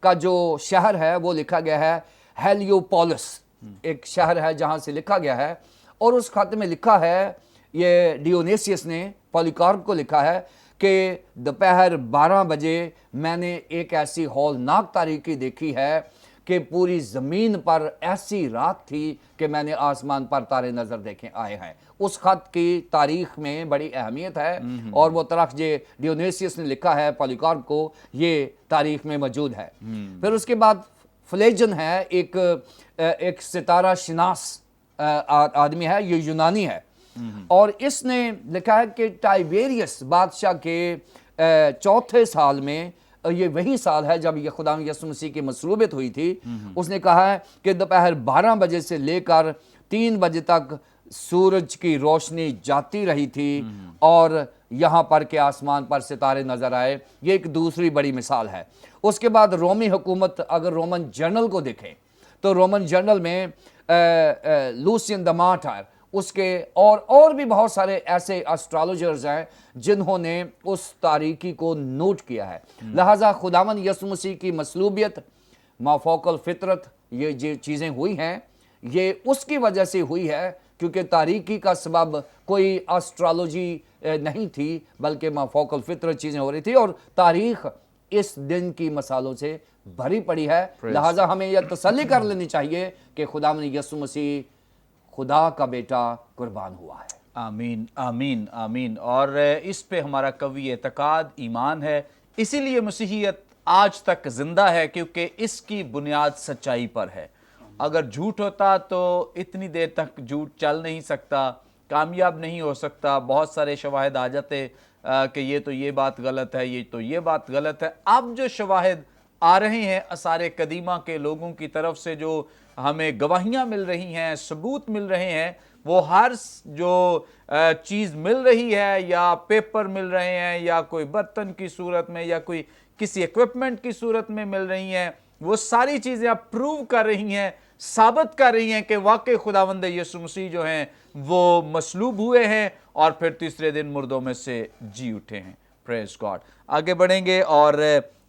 का जो शहर है वो लिखा गया है हेलियोपोलिस, एक शहर है जहाँ से लिखा गया है। और उस ख़त में लिखा है ये डियोनेसियस ने पॉलीकार्प को लिखा है कि दोपहर 12 बजे मैंने एक ऐसी हौलनाक तारीकी देखी है कि पूरी ज़मीन पर ऐसी रात थी कि मैंने आसमान पर तारे नज़र देखे आए हैं। उस खत की तारीख में बड़ी अहमियत है और वो तरफ जो डियोनेसियस ने लिखा है पॉलीकार्प को, ये तारीख में मौजूद है। फिर उसके बाद फ्लेजन है, एक सितारा शिनास आदमी है, ये यूनानी है, और इसने लिखा है कि टाइबेरियस बादशाह के चौथे साल में, ये वही साल है जब ये खुदा यसु मसीह की मसलूबियत हुई थी, उसने कहा है कि दोपहर 12 बजे से लेकर 3 बजे तक सूरज की रोशनी जाती रही थी और यहाँ पर के आसमान पर सितारे नजर आए। ये एक दूसरी बड़ी मिसाल है। उसके बाद रोमी हुकूमत, अगर रोमन जर्नल को देखें तो रोमन जर्नल में लूसियन द मार्टायर, उसके और भी बहुत सारे ऐसे एस्ट्रोलॉजर्स हैं जिन्होंने उस तारीकी को नोट किया है। लिहाजा खुदावंद यसु मसीह की मसलूबियत, माफौकल फितरत, ये जो चीज़ें हुई हैं ये उसकी वजह से हुई है क्योंकि तारीकी का सबब कोई एस्ट्रोलॉजी नहीं थी बल्कि माफौकल फितरत चीज़ें हो रही थी, और तारीख इस दिन की मसालों से भरी पड़ी है। लिहाजा हमें यह तसल्ली कर लेनी चाहिए कि खुदावंद यसु मसीह खुदा का बेटा कुर्बान हुआ है। आमीन आमीन आमीन। और इस पे हमारा कवी एतकाद ईमान है, इसीलिए मसीहियत आज तक जिंदा है क्योंकि इसकी बुनियाद सच्चाई पर है। अगर झूठ होता तो इतनी देर तक झूठ चल नहीं सकता, कामयाब नहीं हो सकता। बहुत सारे शवाहिद आ जाते कि ये तो ये बात गलत है, ये तो ये बात गलत है। अब जो शवाहिद आ रहे हैं असारे कदीमा के लोगों की तरफ से, जो हमें गवाहियाँ मिल रही हैं, सबूत मिल रहे हैं, वो हर जो चीज़ मिल रही है या पेपर मिल रहे हैं या कोई बर्तन की सूरत में या कोई किसी इक्विपमेंट की सूरत में मिल रही हैं, वो सारी चीज़ें अब प्रूव कर रही हैं, साबित कर रही हैं कि वाकई खुदावंद यीशु मसीह जो हैं वो मसलूब हुए हैं और फिर तीसरे दिन मुर्दों में से जी उठे हैं। Praise God. आगे बढ़ेंगे और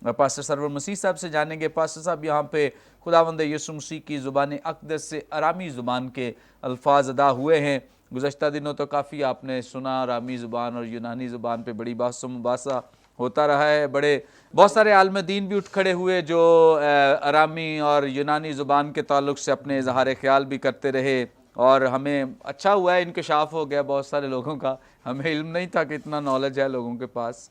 पास्टर सरवर मसीह साहब से जानेंगे। पास्टर साहब, यहाँ पे खुदावंद यीशु मसीह की ज़ुबान अक़दस से अरामी ज़ुबान के अल्फाज अदा हुए हैं। गुज़श्ता दिनों तो काफ़ी आपने सुना, अरामी ज़ुबान और यूनानी ज़ुबान पे बड़ी बहस मुबासा होता रहा है। बहुत सारे आलम दीन भी उठ खड़े हुए जो अरामी और यूनानी ज़ुबान के ताल्लुक़ से अपने इज़हार ख्याल भी करते रहे, और हमें अच्छा हुआ है, इंकशाफ हो गया बहुत सारे लोगों का। हमें इल्म नहीं था कि इतना नॉलेज है लोगों के पास।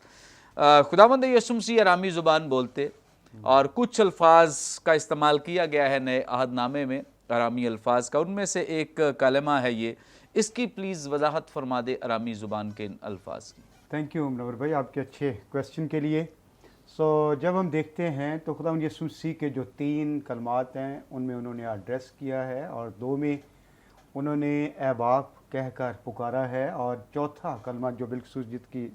खुदावंद यीशु मसीह अरामी ज़ुबान बोलते और कुछ अल्फाज का इस्तेमाल किया गया है नए अहदनामे में अरामी अल्फाज का, उनमें से एक कलमा है ये। इसकी प्लीज़ वजाहत फरमा दे अरामी ज़ुबान के इन अल्फाज की। थैंक यू मुनव्वर भाई आपके अच्छे क्वेश्चन के लिए। जब हम देखते हैं तो खुदावंद यीशु मसीह के जो 3 कलमात हैं उनमें उन्होंने एड्रेस किया है और 2 में उन्होंने ए बाप कहकर पुकारा है, और चौथा कलमा जो बिलखसूस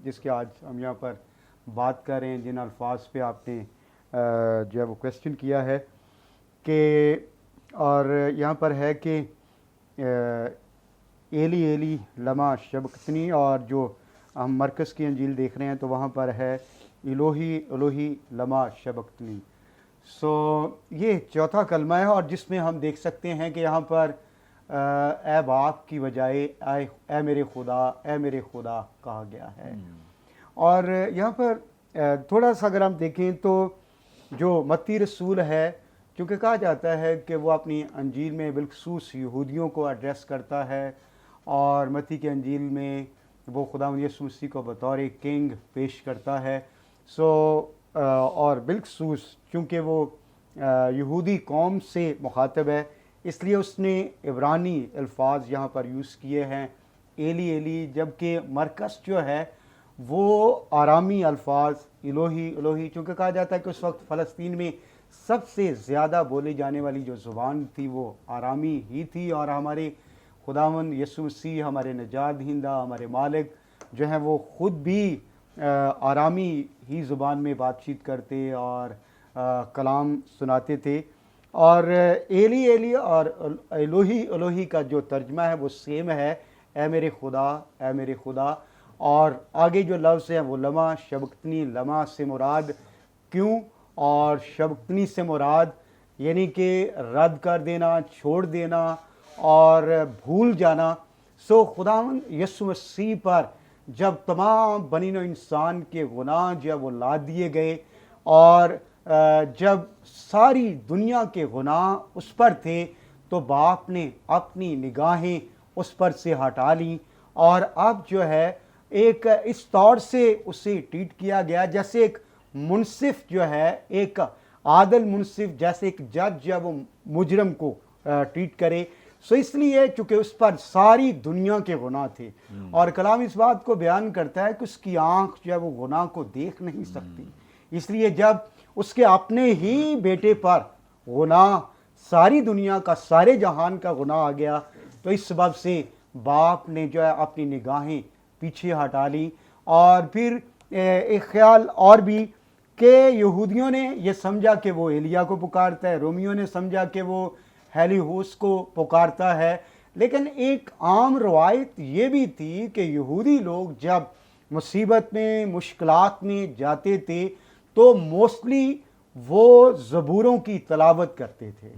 जिसके आज हम यहाँ पर बात कर रहे हैं, जिन अल्फाज पे आपने जो है वो क्वेश्चन किया है कि, और यहाँ पर है कि एली एली लमा शबक्तनी, और जो हम मरकज़ की अंजील देख रहे हैं तो वहाँ पर है इलोही इलोही लमा शबक्तनी। ये चौथा कलमा है और जिसमें हम देख सकते हैं कि यहाँ पर ए बाप की बजाय ए मेरे खुदा कहा गया है। और यहाँ पर थोड़ा सा अगर हम देखें तो जो मत्ती रसूल है, क्योंकि कहा जाता है कि वो अपनी अंजील में बिलखसूस यहूदियों को एड्रेस करता है, और मत्ती की अंजील में वो खुदावंद यीशु मसीह को बतौर किंग पेश करता है। और बिलखसूस चूँकि वो यहूदी कौम से मुखातब है, इसलिए उसने इब्रानी अल्फाज यहाँ पर यूज़ किए हैं, एली एली, जबकि मरकज़ जो है वो आरामी अल्फाज इलोही इलोही, चूँकि कहा जाता है कि उस वक्त फ़लस्तीन में सबसे ज़्यादा बोली जाने वाली जो ज़ुबान थी वो आरामी ही थी, और हमारे खुदावंद यीशु मसीह, हमारे नजात दहिंदा, हमारे मालिक जो हैं वो ख़ुद भी आरामी ही ज़ुबान में बातचीत करते और कलाम सुनाते थे। और एली एली और एलोही एलोही का जो तर्जमा है वो सेम है, ए मेरे खुदा। और आगे जो लफ्ज़ हैं वो लमा शबक्तनी, लमा से मुराद क्यों और शबक्तनी से मुराद यानी कि रद्द कर देना, छोड़ देना और भूल जाना। सो खुदावन यसु मसीह पर जब तमाम बनी नौ इंसान के गुनाह जो है वो ला दिए गए और जब सारी दुनिया के गुनाह उस पर थे तो बाप ने अपनी निगाहें उस पर से हटा ली और अब जो है एक इस तौर से उसे ट्रीट किया गया जैसे एक मुनसिफ जो है, एक आदल मुनसिफ, जैसे एक जज जब वो मुजरम को ट्रीट करे। सो इसलिए चूँकि उस पर सारी दुनिया के गुनाह थे और कलाम इस बात को बयान करता है कि उसकी आँख जो है वो गुनाह को देख नहीं सकती, इसलिए जब उसके अपने ही बेटे पर गुनाह, सारी दुनिया का, सारे जहान का गुनाह आ गया, तो इस सबब से बाप ने जो है अपनी निगाहें पीछे हटा ली। और फिर एक ख्याल और भी कि यहूदियों ने ये समझा कि वो एलिया को पुकारता है, रोमियों ने समझा कि वो हेलीहोस को पुकारता है, लेकिन एक आम रवायत ये भी थी कि यहूदी लोग जब मुसीबत में, मुश्किलात में जाते थे तो मोस्टली वो ज़बूरों की तलावत करते थे।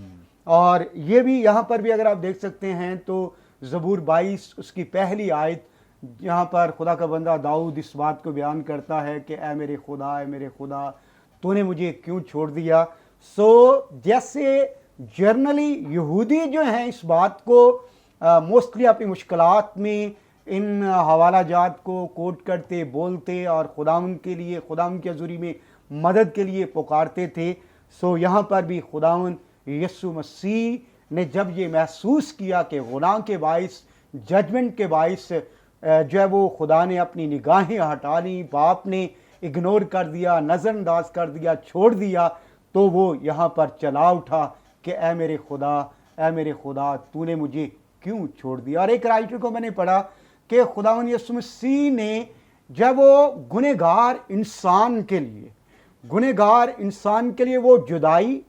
और ये भी यहाँ पर भी अगर आप देख सकते हैं तो ज़बूर 22 उसकी पहली आयत, यहाँ पर खुदा का बंदा दाऊद इस बात को बयान करता है कि ऐ मेरे खुदा तूने मुझे क्यों छोड़ दिया। सो जैसे जर्नली यहूदी जो हैं इस बात को मोस्टली अपनी मुश्किलात में इन हवाला जात को कोट करते, बोलते और खुदावन के लिए, खुदावन के हज़ूरी में मदद के लिए पुकारते थे। सो यहाँ पर भी खुदावन यसु मसीह ने जब ये महसूस किया कि गुनाह के बाइस, जजमेंट के बाइस जो है वो खुदा ने अपनी निगाहें हटा ली, बाप ने इग्नोर कर दिया, नज़रअंदाज कर दिया, छोड़ दिया, तो वो यहाँ पर चला उठा कि ऐ मेरे खुदा तूने मुझे क्यों छोड़ दिया। और एक राइटर को मैंने पढ़ा कि खुदावन यसु मसीह ने जब वो गुनहगार इंसान के लिए वो जुदाई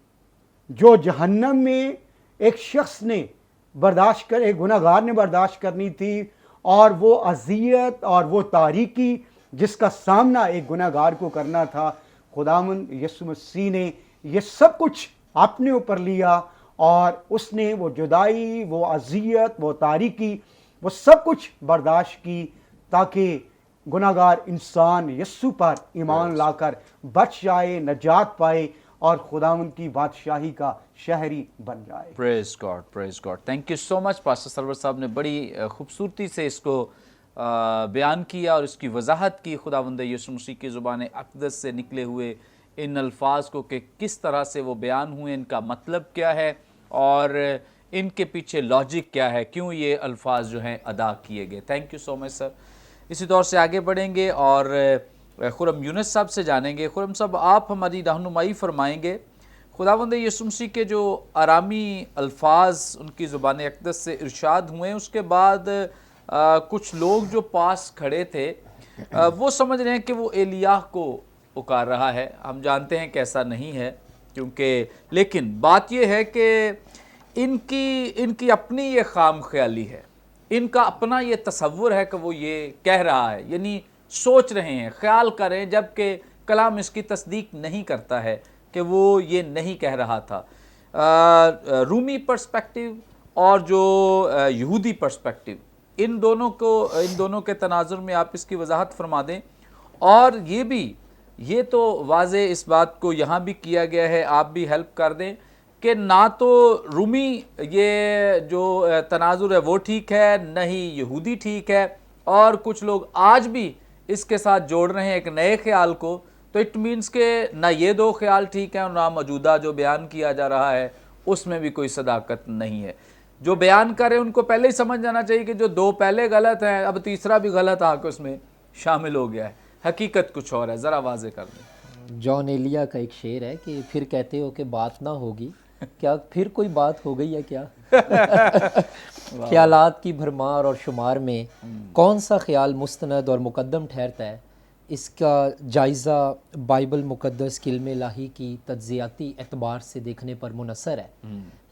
जो जहन्नम में एक शख्स ने बर्दाश्त कर, एक गुनहगार ने बर्दाश्त करनी थी, और वो अज़ियत और वो तारीकी जिसका सामना एक गुनहगार को करना था, खुदावंद यसु मसीह ने ये सब कुछ अपने ऊपर लिया और उसने वो जुदाई, वो अज़ियत, वो तारीकी, वो सब कुछ बर्दाश्त की ताकि गुनहगार इंसान यस्सु पर ईमान लाकर बच जाए, नजात पाए और खुदावंद की बादशाही का शहरी बन जाए। Praise God. Thank you so much pastor Sarwar साहब ने बड़ी खूबसूरती से इसको बयान किया और इसकी वजाहत की खुदावंद यीशु मसीह की ज़ुबान अक़दस से निकले हुए इन अल्फाज को कि किस तरह से वो बयान हुए, इनका मतलब क्या है और इनके पीछे लॉजिक क्या है, क्यों ये अल्फाज जो हैं अदा किए गए। Thank you so much sir. इसी दौर से आगे बढ़ेंगे और खुरम यूनुस साहब से जानेंगे। खुरम साहब, आप हमारी रहनुमाई फरमाएंगे, खुदावंद यीशु मसीह के जो आरामी अल्फाज उनकी ज़ुबान अक़दस से इरशाद हुए, उसके बाद कुछ लोग जो पास खड़े थे वो समझ रहे हैं कि वो एलियाह को पुकार रहा है। हम जानते हैं कि ऐसा नहीं है, क्योंकि लेकिन बात ये है कि इनकी अपनी ये खाम ख्याली है, इनका अपना ये तसव्वुर है कि वो ये कह रहा है, यानी सोच रहे हैं, ख्याल कर रहे हैं, जबकि कलाम इसकी तस्दीक नहीं करता है कि वो ये नहीं कह रहा था। रूमी पर्सपेक्टिव और जो यहूदी पर्सपेक्टिव, इन दोनों के तनाजुर में आप इसकी वजाहत फरमा दें। और ये तो वाज़े इस बात को यहाँ भी किया गया है, आप भी हेल्प कर दें कि ना तो रूमी ये जो तनाजुर है वो ठीक है, न ही यहूदी ठीक है, और कुछ लोग आज भी इसके साथ जोड़ रहे हैं एक नए ख्याल को। तो इट मीन्स के ना ये दो ख्याल ठीक है और ना मौजूदा जो बयान किया जा रहा है उसमें भी कोई सदाकत नहीं है। जो बयान करें उनको पहले ही समझ जाना चाहिए कि जो दो पहले गलत हैं, अब तीसरा भी गलत आके उसमें शामिल हो गया है, हकीकत कुछ और है। ज़रा वाज़े कर दें। जॉन एलिया का एक शेर है कि फिर कहते हो कि बात ना होगी, क्या फिर कोई बात हो गई है क्या? ख्यालात की भरमार और शुमार में कौन सा ख्याल मुस्तनद और मुकद्दम ठहरता है, इसका जायज़ा बाइबल मुक़द्दस की इल्म इलाही की तज्ज़ियाती एतबार से देखने पर मुनसर है।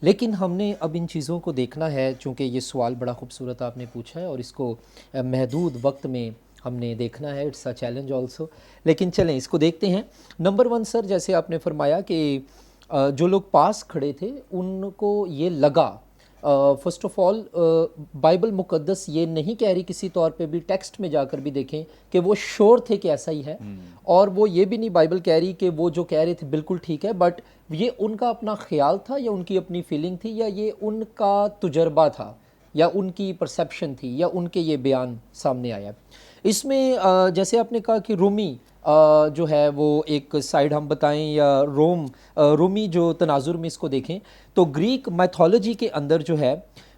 लेकिन हमने अब इन चीज़ों को देखना है, चूँकि ये सवाल बड़ा खूबसूरत आपने पूछा है और इसको महदूद वक्त में हमने देखना है, इट्स अ चैलेंज ऑल्सो। लेकिन चलें इसको देखते हैं। नंबर 1 सर, जैसे आपने फरमाया कि जो लोग पास खड़े थे उनको ये लगा فرسٹ آف آل بائبل مقدس یہ نہیں کہہ رہی کسی طور پہ بھی، ٹیکسٹ میں جا کر بھی دیکھیں کہ وہ شور تھے کہ ایسا ہی ہے، اور وہ یہ بھی نہیں بائبل کہہ رہی کہ وہ جو کہہ رہے تھے بالکل ٹھیک ہے، بٹ یہ ان کا اپنا خیال تھا یا ان کی اپنی فیلنگ تھی یا یہ ان کا تجربہ تھا یا ان کی پرسیپشن تھی یا ان کے یہ بیان سامنے آیا۔ اس میں جیسے آپ نے کہا کہ رومی جو ہے وہ ایک سائیڈ ہم بتائیں، یا رومی جو تناظر میں اس کو دیکھیں تو گریک میتھولوجی کے اندر جو ہے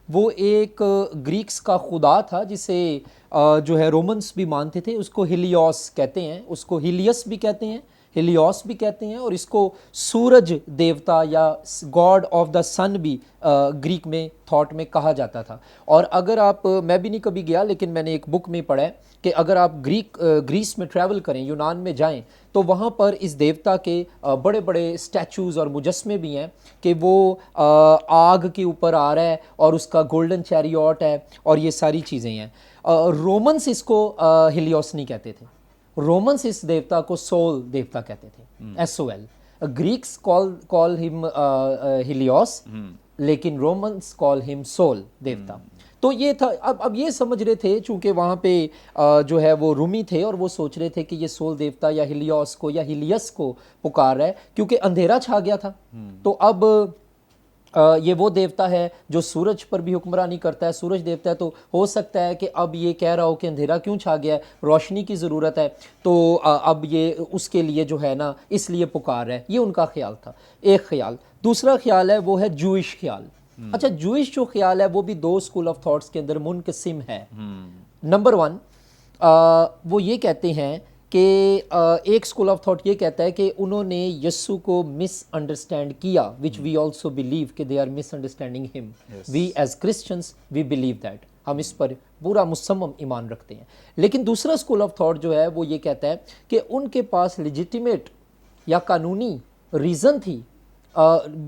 وہ ایک گریکس کا خدا تھا جسے جو ہے رومنس بھی مانتے تھے، اس کو ہیلیوس کہتے ہیں، اس کو ہیلیس بھی کہتے ہیں، ہیلیوس بھی کہتے ہیں، اور اس کو سورج دیوتا یا گاڈ آف دا سن بھی گریک میں تھاٹ میں کہا جاتا تھا۔ اور اگر آپ، میں بھی نہیں کبھی گیا لیکن میں نے ایک بک میں پڑھا ہے کہ اگر آپ گریس میں ٹریول کریں، یونان میں جائیں، تو وہاں پر اس دیوتا کے بڑے بڑے اسٹیچوز اور مجسمے بھی ہیں کہ وہ آگ کے اوپر آ رہا ہے اور اس کا گولڈن چیریوٹ ہے اور یہ ساری چیزیں ہیں۔ رومنس اس کو ہیلیوس نہیں کہتے تھے، رومنس اس دیوتا کو سول دیوتا کہتے تھے، SOL۔ گریکس کال ہم ہیلیوس، لیکن رومنس کال ہم سول دیوتا۔ تو یہ تھا، اب یہ سمجھ رہے تھے چونکہ وہاں پہ جو ہے وہ رومی تھے اور وہ سوچ رہے تھے کہ یہ سول دیوتا یا ہیلیوس کو یا ہیلیس کو پکار رہا ہے کیونکہ اندھیرا چھا گیا تھا۔ تو اب یہ وہ دیوتا ہے جو سورج پر بھی حکمرانی کرتا ہے، سورج دیوتا ہے، تو ہو سکتا ہے کہ اب یہ کہہ رہا ہو کہ اندھیرا کیوں چھا گیا ہے، روشنی کی ضرورت ہے، تو اب یہ اس کے لیے جو ہے نا اس لیے پکار ہے۔ یہ ان کا خیال تھا، ایک خیال۔ دوسرا خیال ہے وہ ہے جوئش خیال۔ اچھا، جوئش جو خیال ہے وہ بھی دو اسکول آف تھاٹس کے اندر منقسم ہے۔ نمبر 1 وہ یہ کہتے ہیں کہ ایک اسکول آف تھاٹ یہ کہتا ہے کہ انہوں نے یسوع کو مس انڈرسٹینڈ کیا، وچ وی آلسو بلیو کہ دے آر مس انڈرسٹینڈنگ ہم، we as Christians we believe that, ہم اس پر پورا مصمم ایمان رکھتے ہیں۔ لیکن دوسرا اسکول آف تھاٹ جو ہے وہ یہ کہتا ہے کہ ان کے پاس لیجیٹیمیٹ یا قانونی ریزن تھی،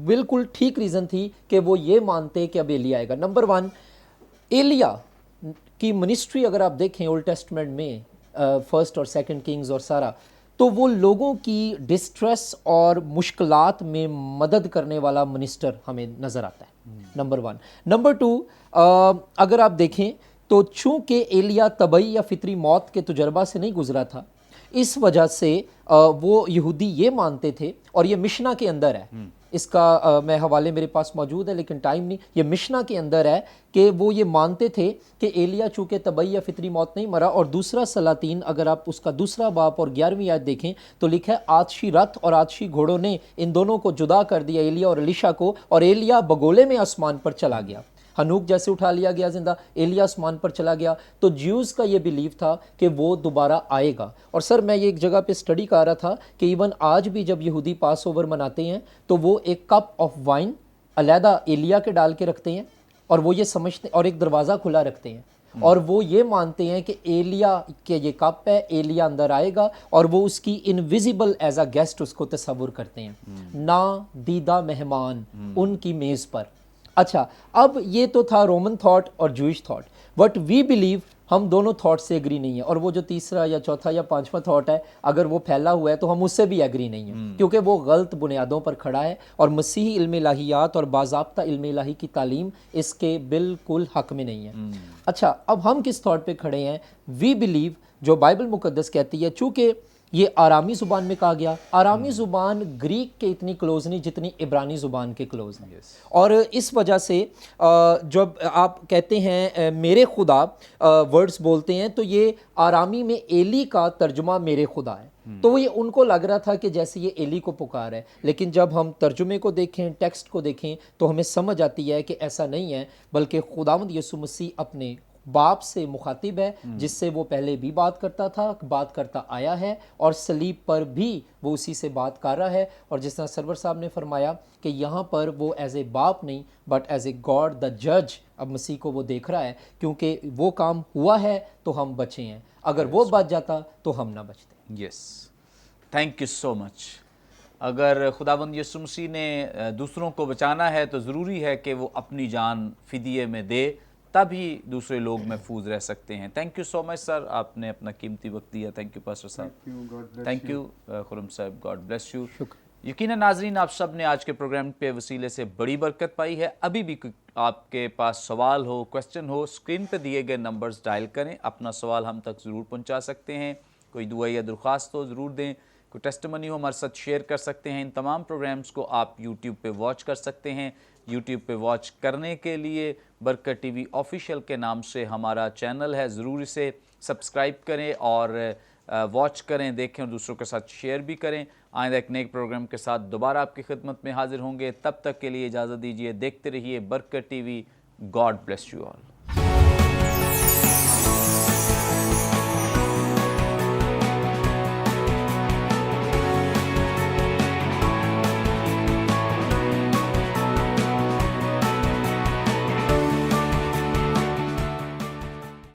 بالکل ٹھیک ریزن تھی کہ وہ یہ مانتے کہ اب ایلیا آئے گا۔ نمبر 1 ایلیا کی منسٹری اگر آپ دیکھیں اولڈ ٹیسٹمنٹ میں، فرسٹ اور سیکنڈ کنگز اور سارا، تو وہ لوگوں کی ڈسٹریس اور مشکلات میں مدد کرنے والا منسٹر ہمیں نظر آتا ہے، نمبر 1۔ نمبر 2 اگر آپ دیکھیں تو چونکہ ایلیا طبعی یا فطری موت کے تجربہ سے نہیں گزرا تھا، اس وجہ سے وہ یہودی یہ مانتے تھے، اور یہ مشنا کے اندر ہے، اس کا میں حوالے میرے پاس موجود ہے لیکن ٹائم نہیں، یہ مشنا کے اندر ہے کہ وہ یہ مانتے تھے کہ ایلیا چونکہ طبعی یا فطری موت نہیں مرا۔ اور دوسرا سلاطین اگر آپ اس کا دوسرا باب اور 11ویں آیت دیکھیں تو لکھا ہے آتشی رتھ اور آتشی گھوڑوں نے ان دونوں کو جدا کر دیا، ایلیا اور الیشا کو، اور ایلیا بگولے میں آسمان پر چلا گیا، ہنوک جیسے اٹھا لیا گیا زندہ، ایلیا آسمان پر چلا گیا۔ تو جیوز کا یہ بیلیو تھا کہ وہ دوبارہ آئے گا۔ اور سر میں یہ ایک جگہ پہ سٹڈی کر رہا تھا کہ ایون آج بھی جب یہودی پاس اوور مناتے ہیں تو وہ ایک کپ آف وائن علیحدہ ایلیا کے ڈال کے رکھتے ہیں، اور وہ یہ سمجھتے اور ایک دروازہ کھلا رکھتے ہیں، اور وہ یہ مانتے ہیں کہ ایلیا کے یہ کپ ہے، ایلیا اندر آئے گا، اور وہ اس کی انویزیبل ایز اے گیسٹ اس کو تصور کرتے ہیں، نا دیدہ مہمان ان کی میز پر۔ اچھا، اب یہ تو تھا رومن تھاٹ اور Jewish thought, but we believe, ہم دونوں تھاٹ سے ایگری نہیں ہیں، اور وہ جو تیسرا یا چوتھا یا پانچواں تھاٹ ہے اگر وہ پھیلا ہوا ہے تو ہم اس سے بھی ایگری نہیں ہیں، کیونکہ وہ غلط بنیادوں پر کھڑا ہے، اور مسیحی علم الہیات اور باضابطہ علم الہی کی تعلیم اس کے بالکل حق میں نہیں ہے۔ اچھا، اب ہم کس تھاٹ پہ کھڑے ہیں؟ وی بلیو جو بائبل مقدس کہتی ہے، چونکہ یہ آرامی زبان میں کہا گیا، آرامی زبان گریک کے اتنی کلوز نہیں جتنی عبرانی زبان کے کلوز ہیں، اور اس وجہ سے جب آپ کہتے ہیں میرے خدا ورڈز بولتے ہیں تو یہ آرامی میں ایلی کا ترجمہ میرے خدا ہے، تو یہ ان کو لگ رہا تھا کہ جیسے یہ ایلی کو پکار ہے، لیکن جب ہم ترجمے کو دیکھیں، ٹیکسٹ کو دیکھیں تو ہمیں سمجھ آتی ہے کہ ایسا نہیں ہے، بلکہ خداوند یسوع مسیح اپنے باپ سے مخاطب ہے، جس سے وہ پہلے بھی بات کرتا تھا، بات کرتا آیا ہے، اور صلیب پر بھی وہ اسی سے بات کر رہا ہے، اور جس طرح سرور صاحب نے فرمایا کہ یہاں پر وہ ایز اے باپ نہیں but as a God the جج اب مسیح کو وہ دیکھ رہا ہے، کیونکہ وہ کام ہوا ہے تو ہم بچے ہیں، اگر وہ بچ جاتا تو ہم نہ بچتے۔ یس، تھینک یو سو مچ۔ اگر خداوند یسوع مسیح نے دوسروں کو بچانا ہے تو ضروری ہے کہ وہ اپنی جان فدیے میں دے، تبھی دوسرے لوگ محفوظ رہ سکتے ہیں۔ تھینک یو سو مچ سر، آپ نے اپنا قیمتی وقت دیا۔ تھینک یو پاسٹر صاحب، تھینک یو خرم صاحب، گاڈ بلیس یو۔ یقیناً ناظرین آپ سب نے آج کے پروگرام پہ وسیلے سے بڑی برکت پائی ہے۔ ابھی بھی آپ کے پاس سوال ہو, کویسچن ہو, اسکرین پہ دیے گئے نمبرز ڈائل کریں, اپنا سوال ہم تک ضرور پہنچا سکتے ہیں. کوئی دعا یا درخواست ہو ضرور دیں, کوئی ٹیسٹمنی ہو ہمارے ساتھ شیئر کر سکتے ہیں. ان تمام پروگرامز کو آپ یوٹیوب پہ واچ کر سکتے ہیں. یوٹیوب پہ واچ کرنے کے لیے برکت ٹی وی آفیشیل کے نام سے ہمارا چینل ہے, ضرور اسے سبسکرائب کریں اور واچ کریں, دیکھیں اور دوسروں کے ساتھ شیئر بھی کریں. آئندہ ایک نئے پروگرام کے ساتھ دوبارہ آپ کی خدمت میں حاضر ہوں گے. تب تک کے لیے اجازت دیجیے, دیکھتے رہیے برکت T V. God bless you all.